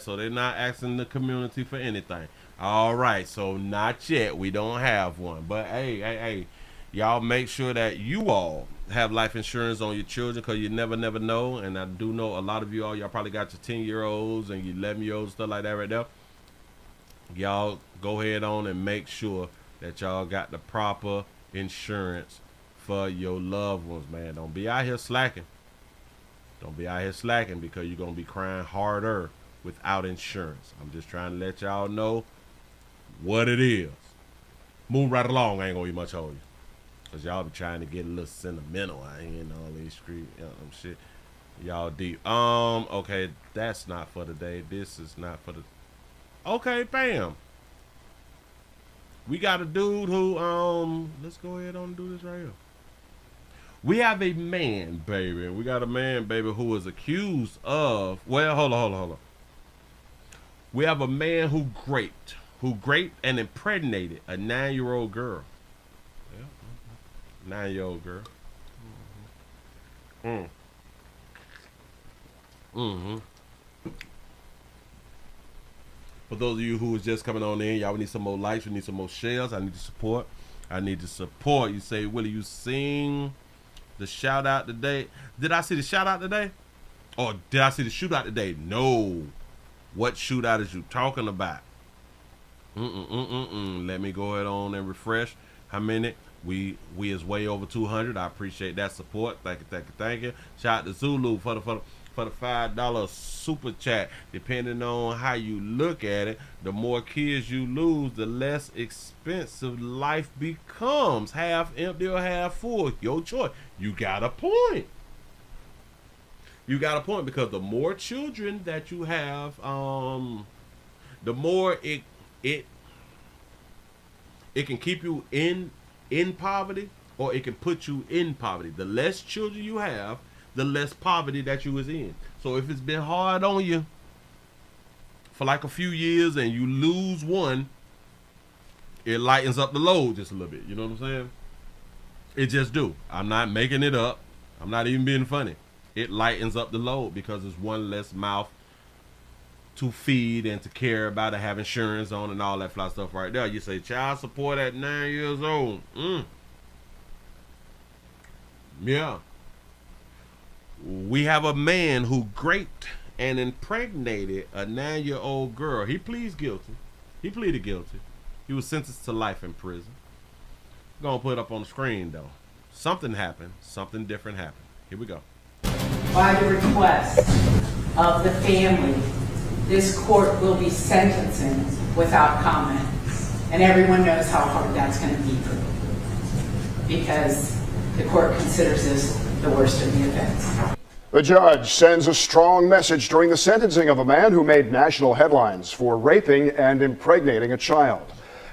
Speaker 6: So they're not asking the community for anything. All right. So not yet. We don't have one. But hey, y'all make sure that you all have life insurance on your children, because you never know. And I do know a lot of y'all probably got your 10-year-olds and your 11-year-olds, stuff like that right there. Y'all go ahead on and make sure that y'all got the proper insurance for your loved ones, man. Don't be out here slacking. Don't be out here slacking because you're going to be crying harder without insurance. I'm just trying to let y'all know what it is. Move right along. I ain't going to eat much of you. Because y'all be trying to get a little sentimental. I ain't in all these street shit. Y'all deep. Okay, that's not for today. This is not for the... Okay, bam. We got a dude who, let's go ahead and do this right here. We have a man, baby. We got a man, baby, who is accused of, well, hold on. We have a man who raped and impregnated a 9-year-old girl. Yeah, 9-year-old girl. For those of you who is just coming on in, y'all, we need some more likes. We need some more shares. I need the support. You say, Willie, you seen the shout out today? Did I see the shout out today? Or did I see the shootout today? No. What shootout is you talking about? Let me go ahead on and refresh. How many? We is way over 200. I appreciate that support. Thank you. Shout out to Zulu for the $5 super chat. Depending on how you look at it, the more kids you lose, the less expensive life becomes. Half empty or half full, your choice. You got a point. Because the more children that you have, the more it can keep you in poverty, or it can put you in poverty. The less children you have, the less poverty that you is in. So if it's been hard on you for like a few years and you lose one, it lightens up the load just a little bit. You know what I'm saying? It just do. I'm not making it up. I'm not even being funny. It lightens up the load because it's one less mouth to feed and to care about and have insurance on and all that fly stuff right there. You say child support at 9 years old. Yeah. We have a man who raped and impregnated a 9-year-old girl. He pleads guilty. He pleaded guilty. He was sentenced to life in prison. I'm gonna put it up on the screen though. Something happened. Something different happened. Here we go.
Speaker 1: By the request of the family, this court will be sentencing without comment. And everyone knows how hard that's going to be for them, because the court considers this the worst of the offense.
Speaker 5: The judge sends a strong message during the sentencing of a man who made national headlines for raping and impregnating a child.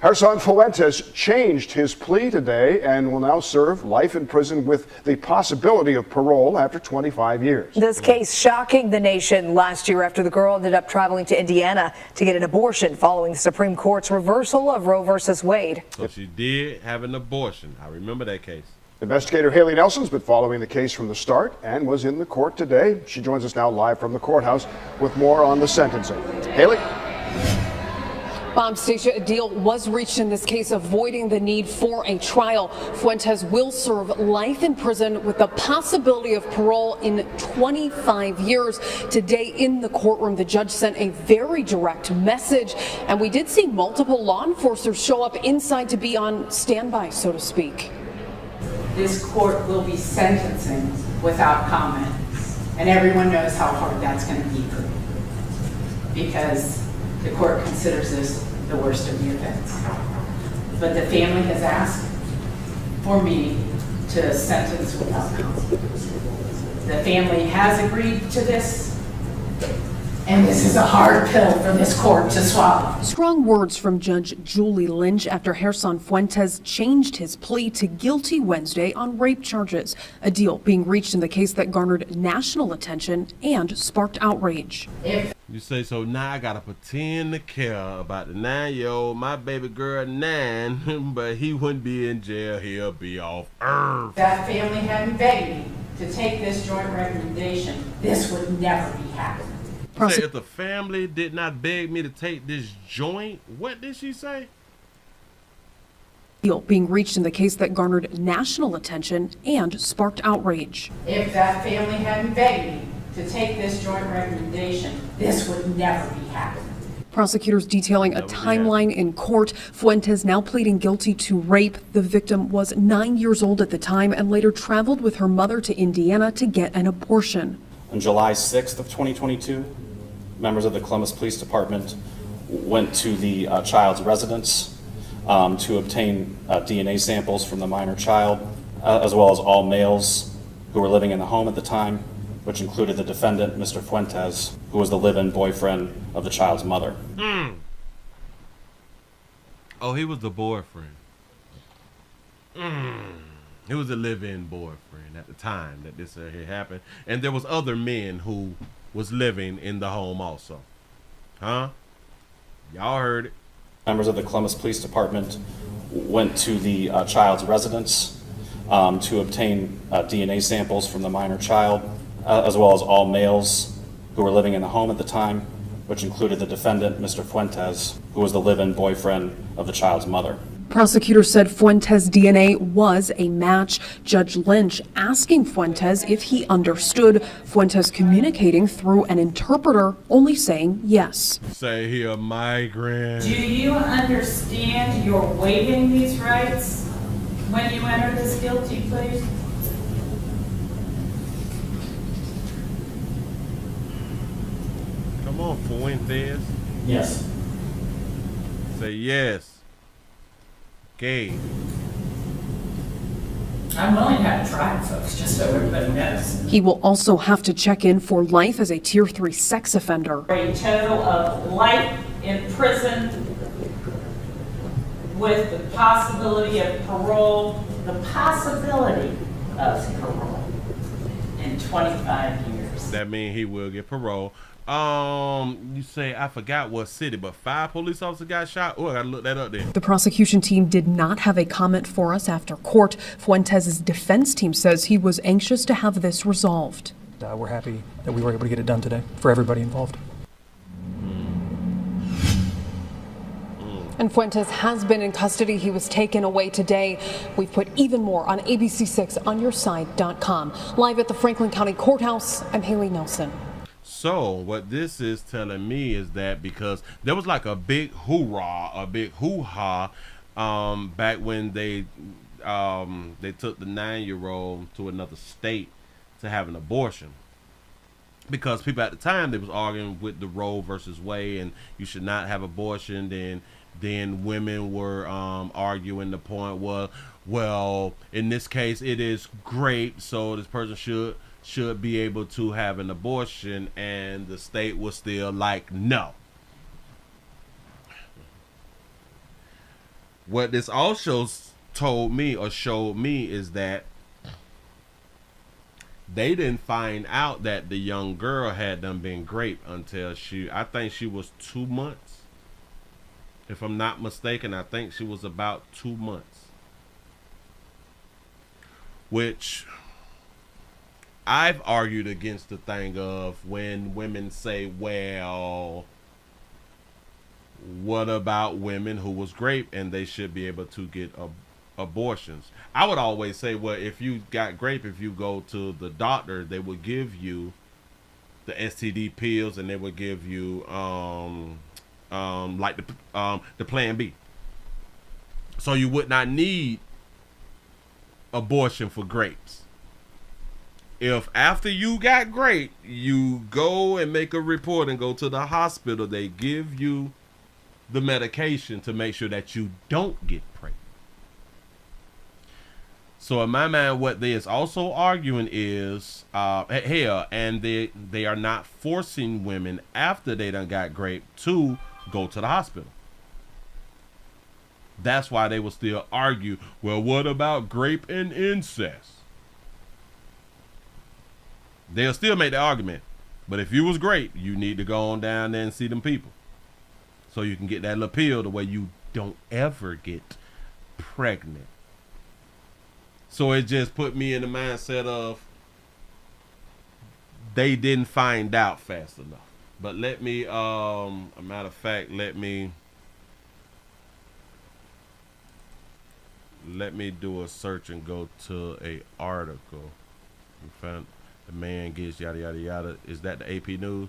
Speaker 5: Gerson Fuentes changed his plea today and will now serve life in prison with the possibility of parole after 25 years.
Speaker 23: This case shocking the nation last year after the girl ended up traveling to Indiana to get an abortion following the Supreme Court's reversal of Roe versus Wade.
Speaker 6: So she did have an abortion. I remember that case.
Speaker 5: Investigator Haley Nelson's been following the case from the start and was in the court today. She joins us now live from the courthouse with more on the sentencing. Haley?
Speaker 24: Stacia, a deal was reached in this case, avoiding the need for a trial. Fuentes will serve life in prison with the possibility of parole in 25 years. Today in the courtroom, the judge sent a very direct message, and we did see multiple law enforcers show up inside to be on standby, so to speak.
Speaker 1: This court will be sentencing without comment. And everyone knows how hard that's going to be for them, because the court considers this the worst of the offense. But the family has asked for me to sentence without comment. The family has agreed to this, and this is a hard pill for this court to swallow.
Speaker 24: Strong words from Judge Julie Lynch after Gerson Fuentes changed his plea to guilty Wednesday on rape charges, a deal being reached in the case that garnered national attention and sparked outrage.
Speaker 6: You say, so now I gotta pretend to care about the 9-year-old, my baby girl 9, but he wouldn't be in jail, he'll be off earth.
Speaker 1: That family hadn't begged me to take this joint recommendation, this would never be happening.
Speaker 6: You say if the family did not beg me to take this joint, what did she say?
Speaker 24: Deal being reached in the case that garnered national attention and sparked outrage.
Speaker 1: If that family hadn't begged me to take this joint recommendation, this would never be happening.
Speaker 24: Prosecutors detailing a timeline in court. Fuentes now pleading guilty to rape. The victim was 9 years old at the time and later traveled with her mother to Indiana to get an abortion.
Speaker 2: On July 6th of 2022, members of the Columbus Police Department went to the child's residence to obtain DNA samples from the minor child, as well as all males who were living in the home at the time, which included the defendant, Mr. Fuentes, who was the live-in boyfriend of the child's mother.
Speaker 6: Oh, he was the boyfriend. He was a live-in boyfriend at the time that this had happened. And there was other men who was living in the home also. Huh? Y'all heard it.
Speaker 2: Members of the Columbus Police Department went to the child's residence to obtain DNA samples from the minor child, as well as all males who were living in the home at the time, which included the defendant, Mr. Fuentes, who was the live-in boyfriend of the child's mother.
Speaker 24: Prosecutors said Fuentes' DNA was a match. Judge Lynch asking Fuentes if he understood. Fuentes communicating through an interpreter, only saying yes.
Speaker 6: Say he a migrant.
Speaker 1: Do you understand you're waiving these rights when you enter this guilty plea?
Speaker 6: Come on, Fuentes.
Speaker 2: Yes.
Speaker 6: Say yes. Okay.
Speaker 1: I'm willing to have it tried, folks, just so everybody knows.
Speaker 24: He will also have to check in for life as a Tier 3 sex offender.
Speaker 1: A total of life in prison with the possibility of parole, in 25 years.
Speaker 6: That means he will get parole. You say, I forgot what city, but 5 police officers got shot? Oh, I gotta look that up then.
Speaker 24: The prosecution team did not have a comment for us after court. Fuentes' defense team says he was anxious to have this resolved.
Speaker 3: We're happy that we were able to get it done today for everybody involved.
Speaker 24: And Fuentes has been in custody. He was taken away today. We've put even more on abc6onyourside.com. Live at the Franklin County Courthouse, I'm Haley Nelson.
Speaker 6: So what this is telling me is that because there was like a big hoorah, a big hoo-ha back when they took the 9-year-old to another state to have an abortion. Because people at the time, they was arguing with the Roe versus Wade and you should not have abortion. Then women were arguing the point, well, in this case it is grape, so this person should be able to have an abortion, and the state was still like, no. What this also told me or showed me is that they didn't find out that the young girl had done been raped until I think she was 2 months. If I'm not mistaken, I think she was about 2 months. Which I've argued against the thing of when women say, well, what about women who was raped and they should be able to get abortions? I would always say, well, if you got raped, if you go to the doctor, they would give you the STD pills and they would give you like the Plan B. So you would not need abortion for grapes. If after you got grape, you go and make a report and go to the hospital, they give you the medication to make sure that you don't get pregnant. So in my mind, what they is also arguing is, and they are not forcing women after they done got grape to go to the hospital. That's why they will still argue, well, what about grape and incest? They'll still make the argument. But if you was great, you need to go on down there and see them people. So you can get that little pill the way you don't ever get pregnant. So it just put me in the mindset of they didn't find out fast enough. But let me, a matter of fact, let me do a search and go to a article. We found the man gets yada yada yada. Is that the AP News?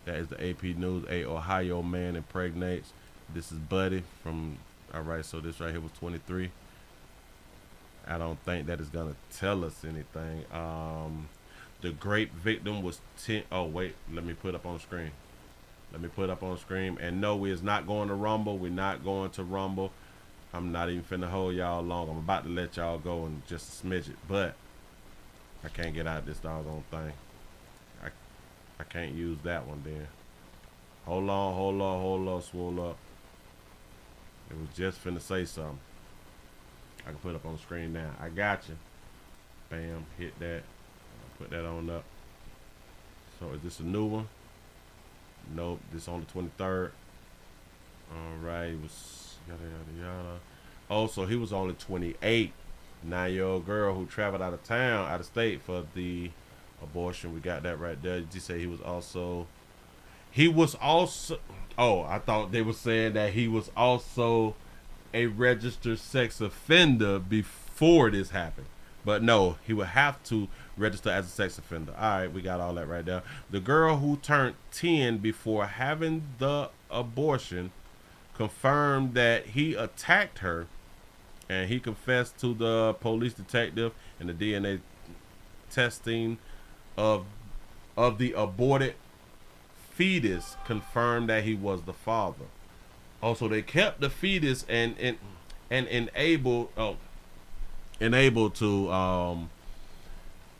Speaker 6: That is the AP News. A Ohio man impregnates. This is Buddy from, all right, so this right here was 23. I don't think that is going to tell us anything. The grape victim was 10. Oh, wait, let me put up on the screen. Let me put up on the screen. And no, we is not going to Rumble. We're not going to Rumble. I'm not even finna hold y'all long. I'm about to let y'all go in just a smidget, but I can't get out this doggone thing. I can't use that one then. Hold on, swole up. It was just finna say something. I can put it up on the screen now. I got you. Bam, hit that. Put that on up. So is this a new one? Nope, this on the 23rd. Alright, it was yada yada yada. Oh, so he was only 28. 9-year-old girl who traveled out of state for the abortion. We got that right there. Did you say he was also oh, I thought they were saying that he was also a registered sex offender before this happened. But no, he would have to register as a sex offender. All right, we got all that right there. The girl who turned 10 before having the abortion confirmed that he attacked her, and he confessed to the police detective, and the DNA testing of the aborted fetus confirmed that he was the father. Also, they kept the fetus and enabled to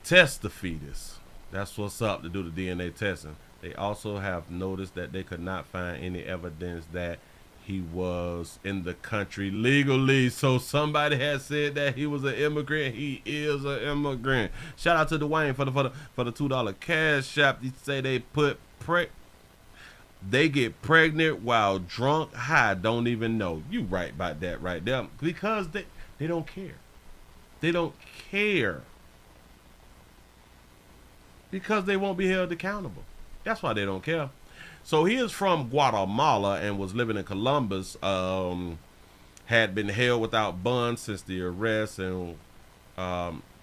Speaker 6: test the fetus. That's what's up, to do the DNA testing. They also have noticed that they could not find any evidence that he was in the country legally. So somebody has said that he was an immigrant. He is an immigrant. Shout out to Dwayne for the $2 cash shop. You say they they get pregnant while drunk, high, don't even know. You right about that right there. Because they don't care. They don't care. Because they won't be held accountable. That's why they don't care. So he is from Guatemala and was living in Columbus. Had been held without bond since the arrest, and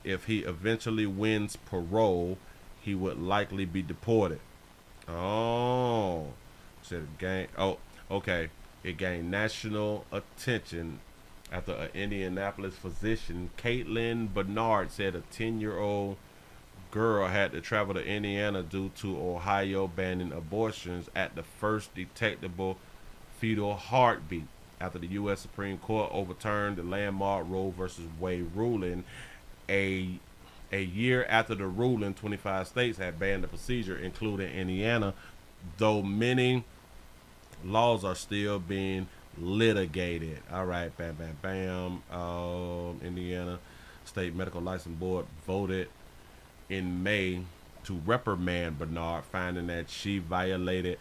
Speaker 6: if he eventually wins parole, he would likely be deported. Oh, said gang. Oh, okay. It gained national attention after an Indianapolis physician, Caitlin Bernard, said a 10-year-old girl had to travel to Indiana due to Ohio banning abortions at the first detectable fetal heartbeat after the U.S. Supreme Court overturned the landmark Roe versus Wade ruling. A year after the ruling, 25 states had banned the procedure, including Indiana, though many laws are still being litigated. All right, bam, bam, bam. Indiana State Medical License Board voted in May to reprimand Bernard, finding that she violated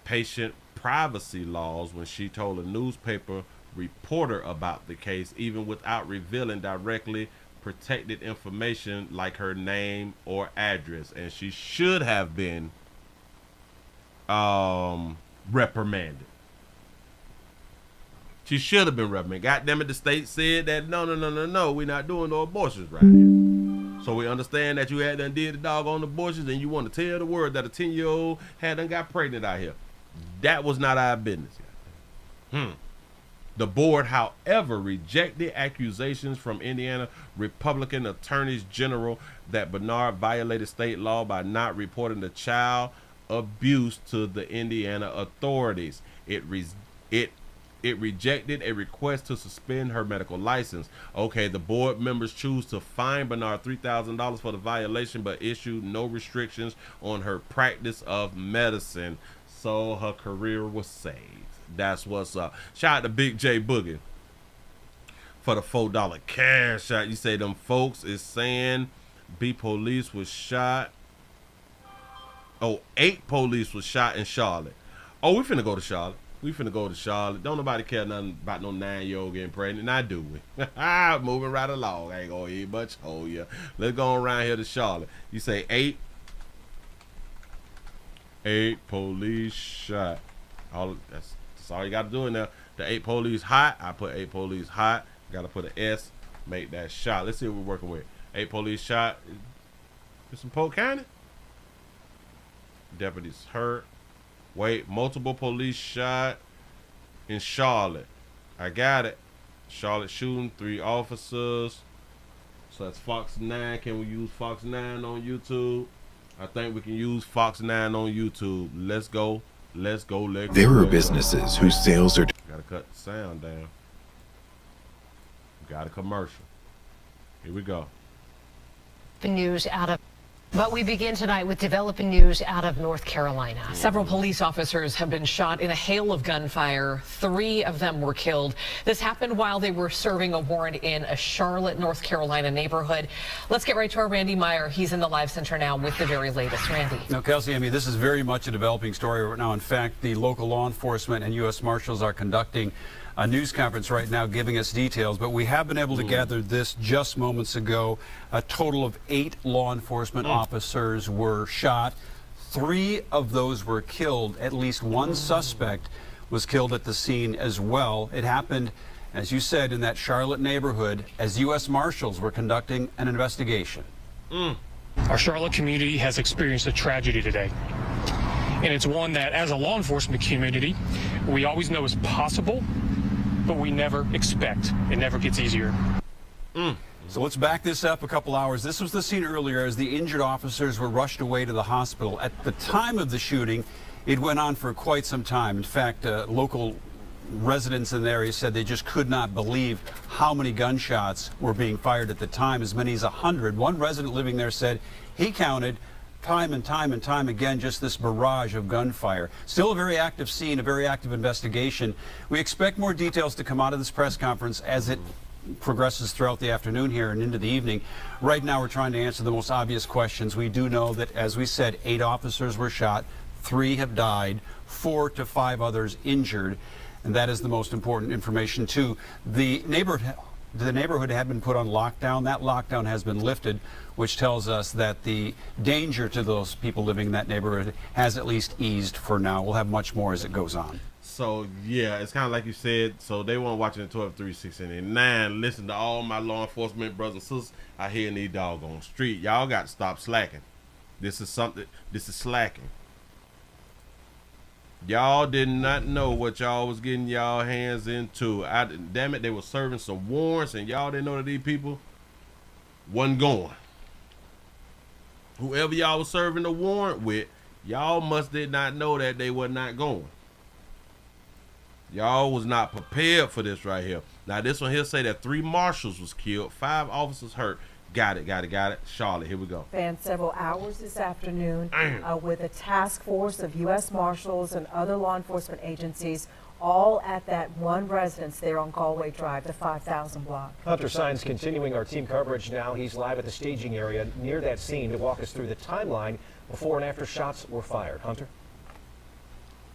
Speaker 6: patient privacy laws when she told a newspaper reporter about the case, even without revealing directly protected information like her name or address. And she should have been reprimanded. She should have been reprimanded. God damn it, the state said that no, we're not doing no abortions right here. So we understand that you had done did the doggone abortions, and you want to tell the world that a 10-year-old had done got pregnant out here. That was not our business. The board, however, rejected accusations from Indiana Republican attorneys general that Bernard violated state law by not reporting the child abuse to the Indiana authorities. It rejected a request to suspend her medical license. Okay, the board members choose to fine Bernard $3,000 for the violation, but issued no restrictions on her practice of medicine. So her career was saved. That's what's up. Shout out to Big J Boogie for the $4 cash out. You say them folks is saying B police was shot. Oh, 8 police was shot in Charlotte. Oh, we finna go to Charlotte. Don't nobody care nothing about no 9-year-old getting pregnant. Now do we? Moving right along. I ain't gonna eat much. Oh yeah. Let's go around here to Charlotte. You say 8 police shot. That's all you gotta do in there. The 8 police hot. I put 8 police hot. Gotta put an S. Make that shot. Let's see what we're working with. 8 police shot. There's some Polk County. Deputies hurt. Wait, multiple police shot in Charlotte. I got it. Charlotte shooting, 3 officers. So that's Fox 9. Can we use Fox 9 on YouTube? I think we can use Fox 9 on YouTube. Let's go. Let's go. Let's go.
Speaker 8: There are businesses whose sales are...
Speaker 6: Gotta cut the sound down. Got a commercial. Here we go.
Speaker 9: News out of... But we begin tonight with developing news out of North Carolina.
Speaker 10: Several police officers have been shot in a hail of gunfire. 3 of them were killed. This happened while they were serving a warrant in a Charlotte, North Carolina neighborhood. Let's get right to our Randy Meyer. He's in the live center now with the very latest. Randy.
Speaker 12: Now, Kelsey, I mean, this is very much a developing story right now. In fact, the local law enforcement and U.S. Marshals are conducting a news conference right now giving us details, but we have been able to gather this just moments ago. A total of 8 law enforcement officers were shot. 3 of those were killed. At least 1 suspect was killed at the scene as well. It happened, as you said, in that Charlotte neighborhood as U.S. Marshals were conducting an investigation.
Speaker 25: Our Charlotte community has experienced a tragedy today. And it's one that, as a law enforcement community, we always know is possible, but we never expect. It never gets easier.
Speaker 12: So let's back this up a couple hours. This was the scene earlier as the injured officers were rushed away to the hospital. At the time of the shooting, it went on for quite some time. In fact, local residents in the area said they just could not believe how many gunshots were being fired at the time, as many as 100. One resident living there said he counted time and time again just this barrage of gunfire. Still a very active scene, a very active investigation. We expect more details to come out of this press conference as it progresses throughout the afternoon here and into the evening. Right now we're trying to answer the most obvious questions. We do know that, as we said, 8 officers were shot, 3 have died, 4 to 5 others injured, and that is the most important information too. The neighborhood had been put on lockdown. That lockdown has been lifted, which tells us that the danger to those people living in that neighborhood has at least eased for now. We'll have much more as it goes on.
Speaker 6: So, yeah, it's kind of like you said. So they weren't watching the 12, 3, 6, and 9. Listen to all my law enforcement brothers and sisters out here in these doggone street. Y'all got to stop slacking. This is slacking. Y'all did not know what y'all was getting y'all hands into. Damn it, they were serving some warrants, and y'all didn't know that these people wasn't going. Whoever y'all was serving the warrant with, y'all must did not know that they were not going. Y'all was not prepared for this right here. Now, this one here say that 3 marshals was killed, 5 officers hurt. Got it. Charlotte, here we go.
Speaker 26: Spent several hours this afternoon with a task force of U.S. Marshals and other law enforcement agencies, all at that one residence there on Galway Drive, the 5000 block.
Speaker 27: Hunter Signs continuing our team coverage now. He's live at the staging area near that scene to walk us through the timeline before and after shots were fired. Hunter?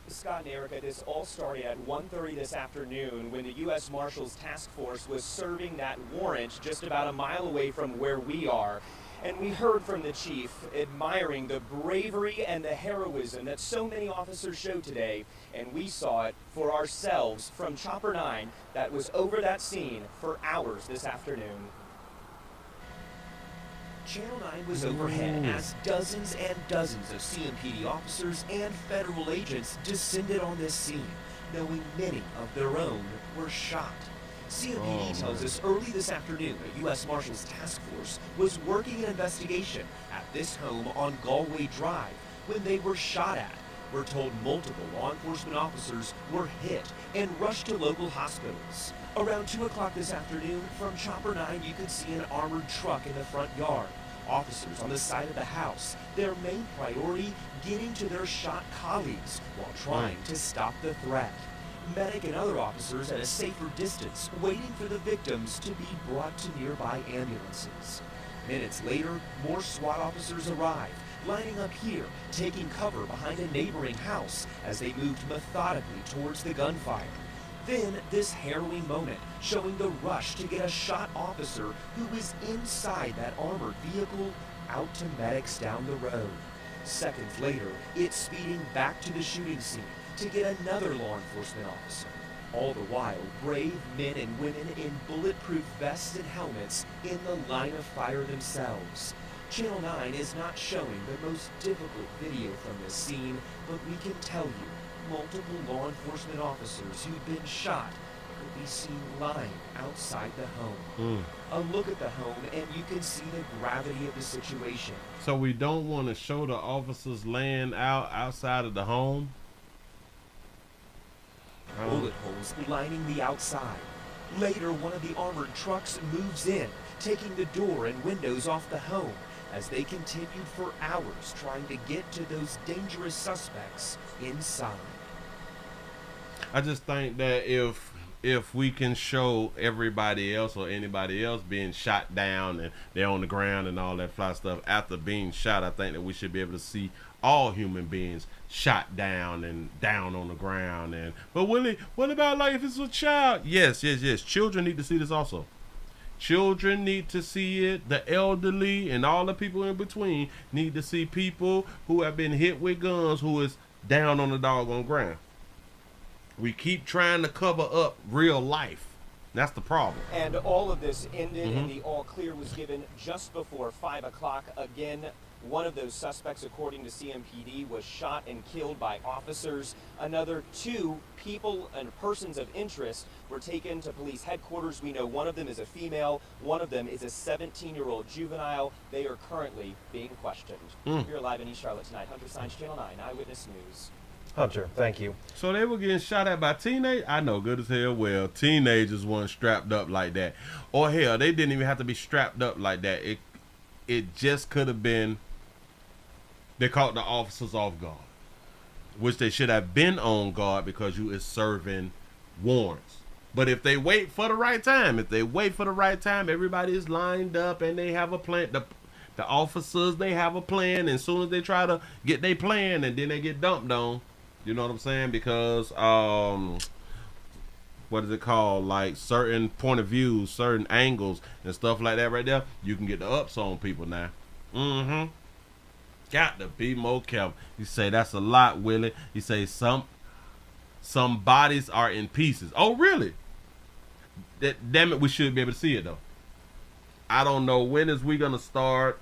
Speaker 28: Scott and Erica, this all started at 1:30 this afternoon when the U.S. Marshals Task Force was serving that warrant just about a mile away from where we are. And we heard from the chief admiring the bravery and the heroism that so many officers showed today. And we saw it for ourselves from Chopper 9 that was over that scene for hours this afternoon. Channel 9 was overhead as dozens and dozens of CMPD officers and federal agents descended on this scene, knowing many of their own were shot. CMPD tells us early this afternoon a U.S. Marshals Task Force was working an investigation at this home on Galway Drive when they were shot at. We're told multiple law enforcement officers were hit and rushed to local hospitals. Around 2 o'clock this afternoon, from Chopper 9, you could see an armored truck in the front yard. Officers on the side of the house, their main priority, getting to their shot colleagues while trying to stop the threat. Medic and other officers at a safer distance, waiting for the victims to be brought to nearby ambulances. Minutes later, more SWAT officers arrived, lining up here, taking cover behind a neighboring house as they moved methodically towards the gunfire. Then, this harrowing moment, showing the rush to get a shot officer who was inside that armored vehicle out to medics down the road. Seconds later, it's speeding back to the shooting scene to get another law enforcement officer. All the while, brave men and women in bulletproof vests and helmets in the line of fire themselves. Channel 9 is not showing the most difficult video from this scene, but we can tell you, multiple law enforcement officers who've been shot could be seen lying outside the home. A look at the home and you can see the gravity of the situation.
Speaker 6: So we don't want to show the officers laying outside of the home?
Speaker 28: Bullet holes lining the outside. Later, one of the armored trucks moves in, taking the door and windows off the home as they continued for hours trying to get to those dangerous suspects inside.
Speaker 6: I just think that if we can show everybody else or anybody else being shot down and they're on the ground and all that fly stuff after being shot, I think that we should be able to see all human beings shot down and down on the ground. But Willie, what about like if it's a child? Yes. Children need to see this also. Children need to see it. The elderly and all the people in between need to see people who have been hit with guns who is down on the doggone ground. We keep trying to cover up real life. That's the problem.
Speaker 27: And all of this ended and the all clear was given just before 5 o'clock. Again, one of those suspects, according to CMPD, was shot and killed by officers. Another 2 people and persons of interest were taken to police headquarters. We know one of them is a female, one of them is a 17-year-old juvenile. They are currently being questioned. We're live in East Charlotte tonight. Hunter Signs, Channel 9 Eyewitness News. Hunter, thank you.
Speaker 6: So they were getting shot at by teenagers? I know good as hell well teenagers weren't strapped up like that. Or hell, they didn't even have to be strapped up like that. It just could have been they caught the officers off guard, which they should have been on guard because you is serving warrants. But if they wait for the right time, everybody is lined up and they have a plan. The officers, they have a plan, and as soon as they try to get their plan and then they get dumped on, you know what I'm saying? Because what is it called? Like certain point of views, certain angles and stuff like that right there, you can get the ups on people now. Got to be more careful. You say that's a lot, Willie. You say some bodies are in pieces. Oh, really? Damn it, we should be able to see it though. I don't know, when is we gonna start?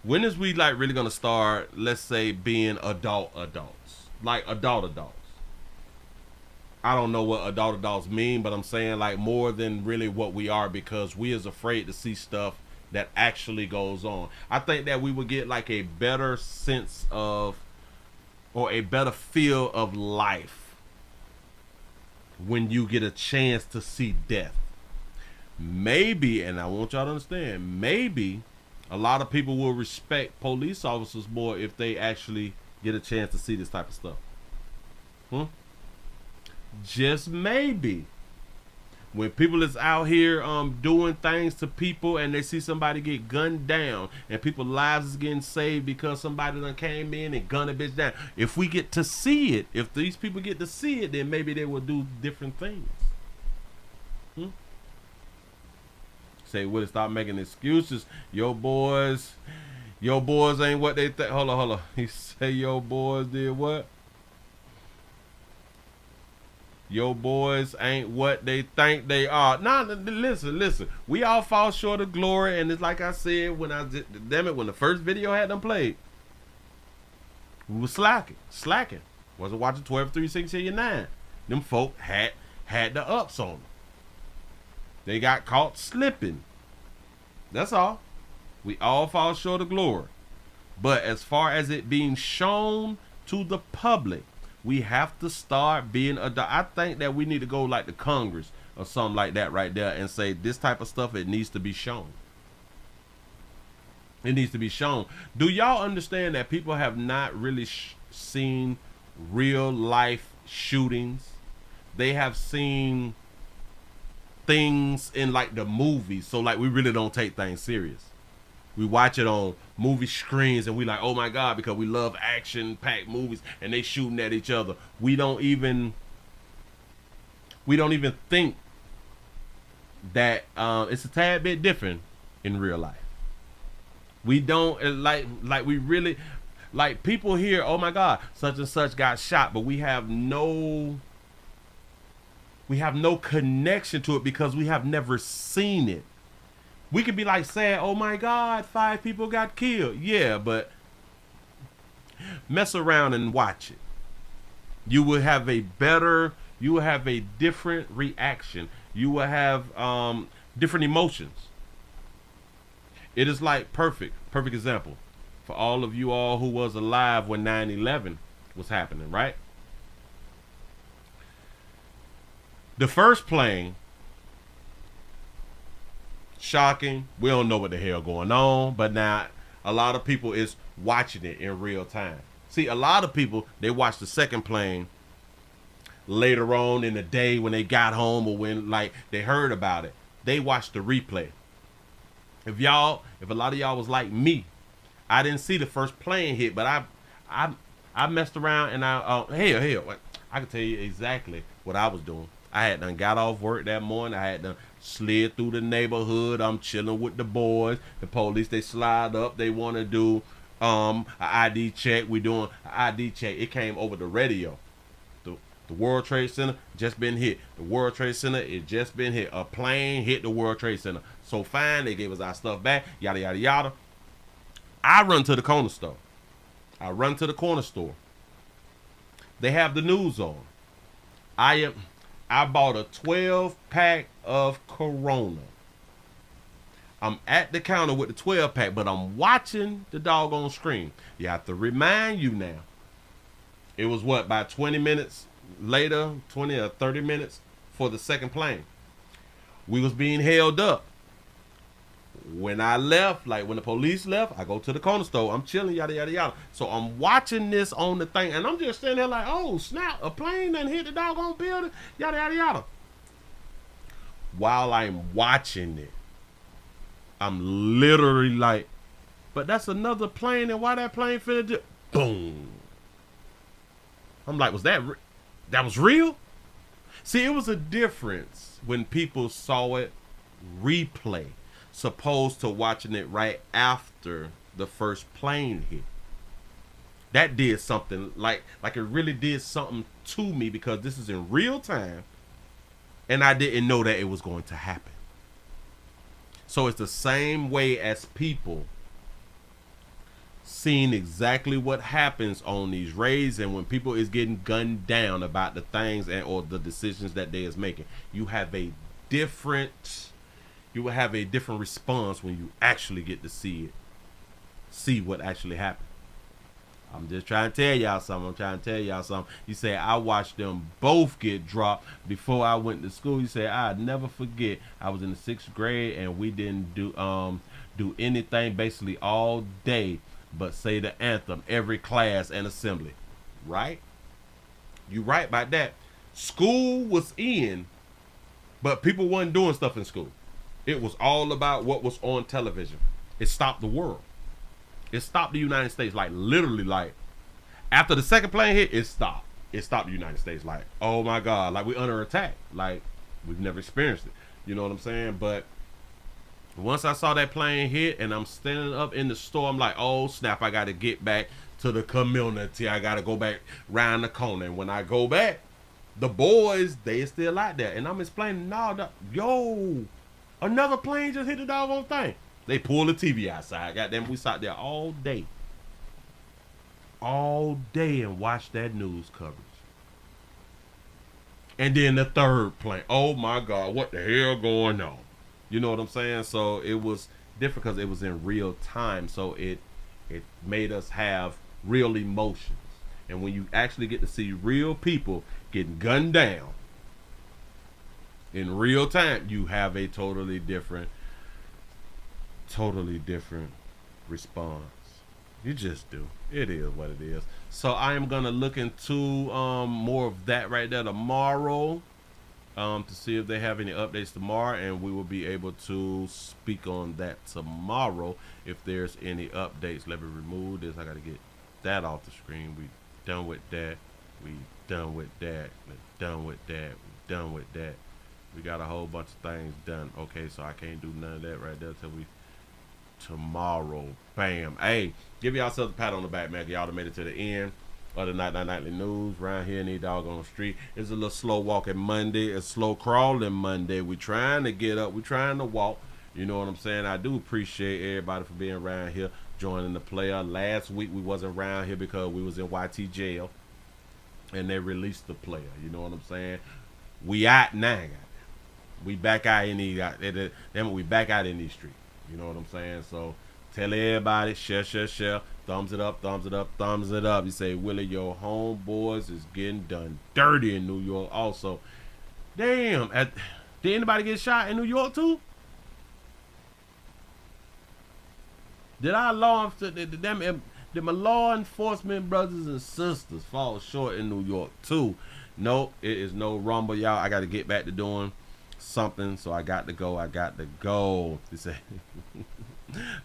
Speaker 6: When is we like really gonna start? Let's say being adults, like adults. I don't know what adults mean, but I'm saying like more than really what we are, because we is afraid to see stuff that actually goes on. I think that we would get like a better sense of, or a better feel of life when you get a chance to see death. Maybe, and I want y'all to understand, maybe a lot of people will respect police officers more if they actually get a chance to see this type of stuff. Just maybe. When people is out here doing things to people and they see somebody get gunned down and people's lives is getting saved because somebody done came in and gunned a bitch down. If we get to see it, if these people get to see it, then maybe they will do different things. Say, Willie, stop making excuses. Your boys ain't what they think. Hold on. He say your boys did what? Your boys ain't what they think they are. Nah, listen. We all fall short of glory, and it's like I said when when the first video had them played, we was slacking. Wasn't watching 12, 3, 6, 9. Them folk had the ups on them. They got caught slipping. That's all. We all fall short of glory. But as far as it being shown to the public, we have to start being I think that we need to go like the Congress or something like that right there and say this type of stuff, it needs to be shown. It needs to be shown. Do y'all understand that people have not really seen real life shootings? They have seen things in like the movies, so like we really don't take things serious. We watch it on movie screens and we like, oh my God, because we love action-packed movies and they shooting at each other. We don't even think that it's a tad bit different in real life. We don't like we really like people hear, oh my God, such and such got shot, but we have no connection to it because we have never seen it. We could be like sad, oh my God, 5 people got killed. Yeah, but mess around and watch it. You will have a different reaction. You will have different emotions. It is like perfect example for all of you all who was alive when 9/11 was happening, right? The first plane, shocking. We don't know what the hell going on, but now a lot of people is watching it in real time. See, a lot of people, they watch the second plane later on in the day when they got home or when like they heard about it. They watched the replay. If a lot of y'all was like me, I didn't see the first plane hit, but I messed around and I can tell you exactly what I was doing. I had done got off work that morning. I had done slid through the neighborhood. I'm chilling with the boys. The police, they slide up. They want to do an ID check. We doing an ID check. It came over the radio. The World Trade Center just been hit. The World Trade Center, it just been hit. A plane hit the World Trade Center. So fine, they gave us our stuff back. Yada, yada, yada. I run to the corner store. They have the news on. I bought a 12-pack of Corona. I'm at the counter with the 12-pack, but I'm watching the doggone screen. You have to remind you now. It was what, about 20 minutes later, 20 or 30 minutes for the second plane. We was being held up. When I left, like when the police left, I go to the corner store. I'm chilling, yada, yada, yada. So I'm watching this on the thing, and I'm just standing there like, oh, snap, a plane done hit the doggone building, yada, yada, yada. While I'm watching it, I'm literally like, but that's another plane, and why that plane finna do? Boom. I'm like, was that was real? See, it was a difference when people saw it replay, supposed to watching it right after the first plane hit. That did something, like it really did something to me, because this is in real time, and I didn't know that it was going to happen. So it's the same way as people seeing exactly what happens on these raids, and when people is getting gunned down about the things or the decisions that they is making, you will have a different response when you actually get to see what actually happened. I'm just trying to tell y'all something. You say, I watched them both get dropped before I went to school. You say, I'd never forget. I was in the 6th grade, and we didn't do anything basically all day but say the anthem every class and assembly. Right? You right about that. School was in, but people wasn't doing stuff in school. It was all about what was on television. It stopped the world. It stopped the United States. Like, literally, like, after the second plane hit, it stopped. It stopped the United States. Like, oh my God, like, we under attack. Like, we've never experienced it. You know what I'm saying? But once I saw that plane hit and I'm standing up in the store, I'm like, oh snap, I got to get back to the community. I got to go back round the corner. And when I go back, the boys, they still out there. And I'm explaining, yo, another plane just hit the doggone thing. They pulled the TV outside. Goddamn, we sat there all day and watched that news coverage. And then the third plane. Oh my God, what the hell going on? You know what I'm saying? So it was different because it was in real time. So it made us have real emotions. And when you actually get to see real people getting gunned down in real time, you have a totally different response. You just do. It is what it is. So I am gonna look into more of that right there tomorrow, to see if they have any updates tomorrow, and we will be able to speak on that tomorrow if there's any updates. Let me remove this. I gotta get that off the screen. We done with that. We done with that. We're done with that. We done with that. We got a whole bunch of things done. Okay, so I can't do none of that right there till tomorrow. Bam. Hey, give yourselves a pat on the back, man. Y'all done made it to the end of the Nightly News. Around here in these doggone street, it's a little slow walking Monday. It's slow crawling Monday. We trying to get up. We trying to walk. You know what I'm saying? I do appreciate everybody for being around here, joining the player. Last week we wasn't around here because we was in YT jail, and they released the player. You know what I'm saying? We out now. We back out in these. We back out in these streets. You know what I'm saying? So tell everybody, share, thumbs it up, thumbs it up, thumbs it up. You say, Willie, your homeboys is getting done dirty in New York. Also, damn, did anybody get shot in New York too? Did my law enforcement brothers and sisters fall short in New York too? No, it is no rumble, y'all. I got to get back to doing something, so I got to go. You say,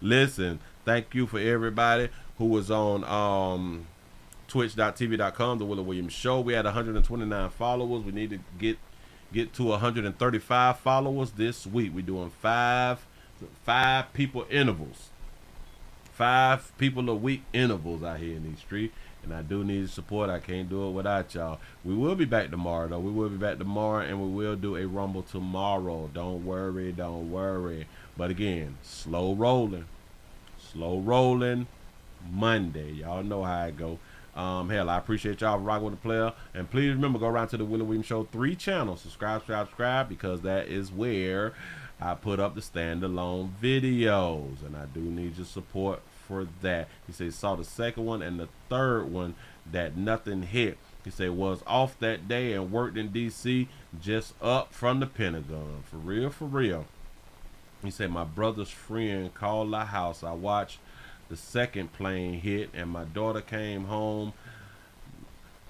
Speaker 6: listen, thank you for everybody who was on twitch.tv.com, The Willie Williams Show. We had 129 followers. We need to get to 135 followers this week. We're doing five people intervals. 5 people a week intervals out here in these streets, and I do need support. I can't do it without y'all. We will be back tomorrow, though. We will be back tomorrow, and we will do a rumble tomorrow. Don't worry. But again, slow rolling Monday. Y'all know how it go. Hell, I appreciate y'all for rocking with the player, and please remember, go around to the Willie Williams Show 3 channels. Subscribe, because that is where I put up the standalone videos, and I do need your support for that. He said saw the second one and the third one that nothing hit. He said was off that day and worked in DC, just up from the Pentagon. For real. He said my brother's friend called the house. I watched the second plane hit, and my daughter came home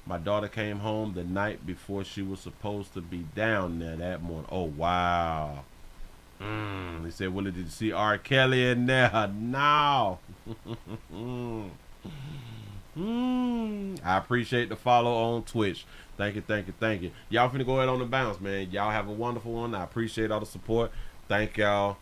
Speaker 6: the night before she was supposed to be down there that morning. Oh wow. He said, Willie, did you see R. Kelly in there? No. I appreciate the follow on Twitch. Thank you. Y'all finna go ahead on the bounce, man. Y'all have a wonderful one. I appreciate all the support. Thank y'all.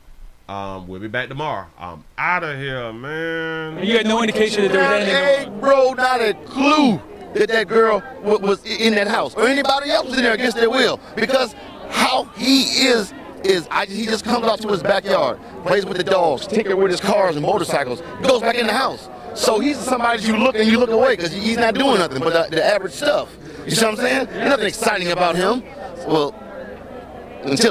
Speaker 6: We'll be back tomorrow. I'm out of here, man.
Speaker 3: You had no indication that there was anything.
Speaker 7: Hey, bro, not a clue that girl was in that house or anybody else was in there against their will, because how he is he just comes out to his backyard, plays with the dogs, tinker with his cars and motorcycles, goes back in the house. So he's somebody that you look away because he's not doing nothing but the average stuff. You see what I'm saying? There's nothing exciting about him. Well, until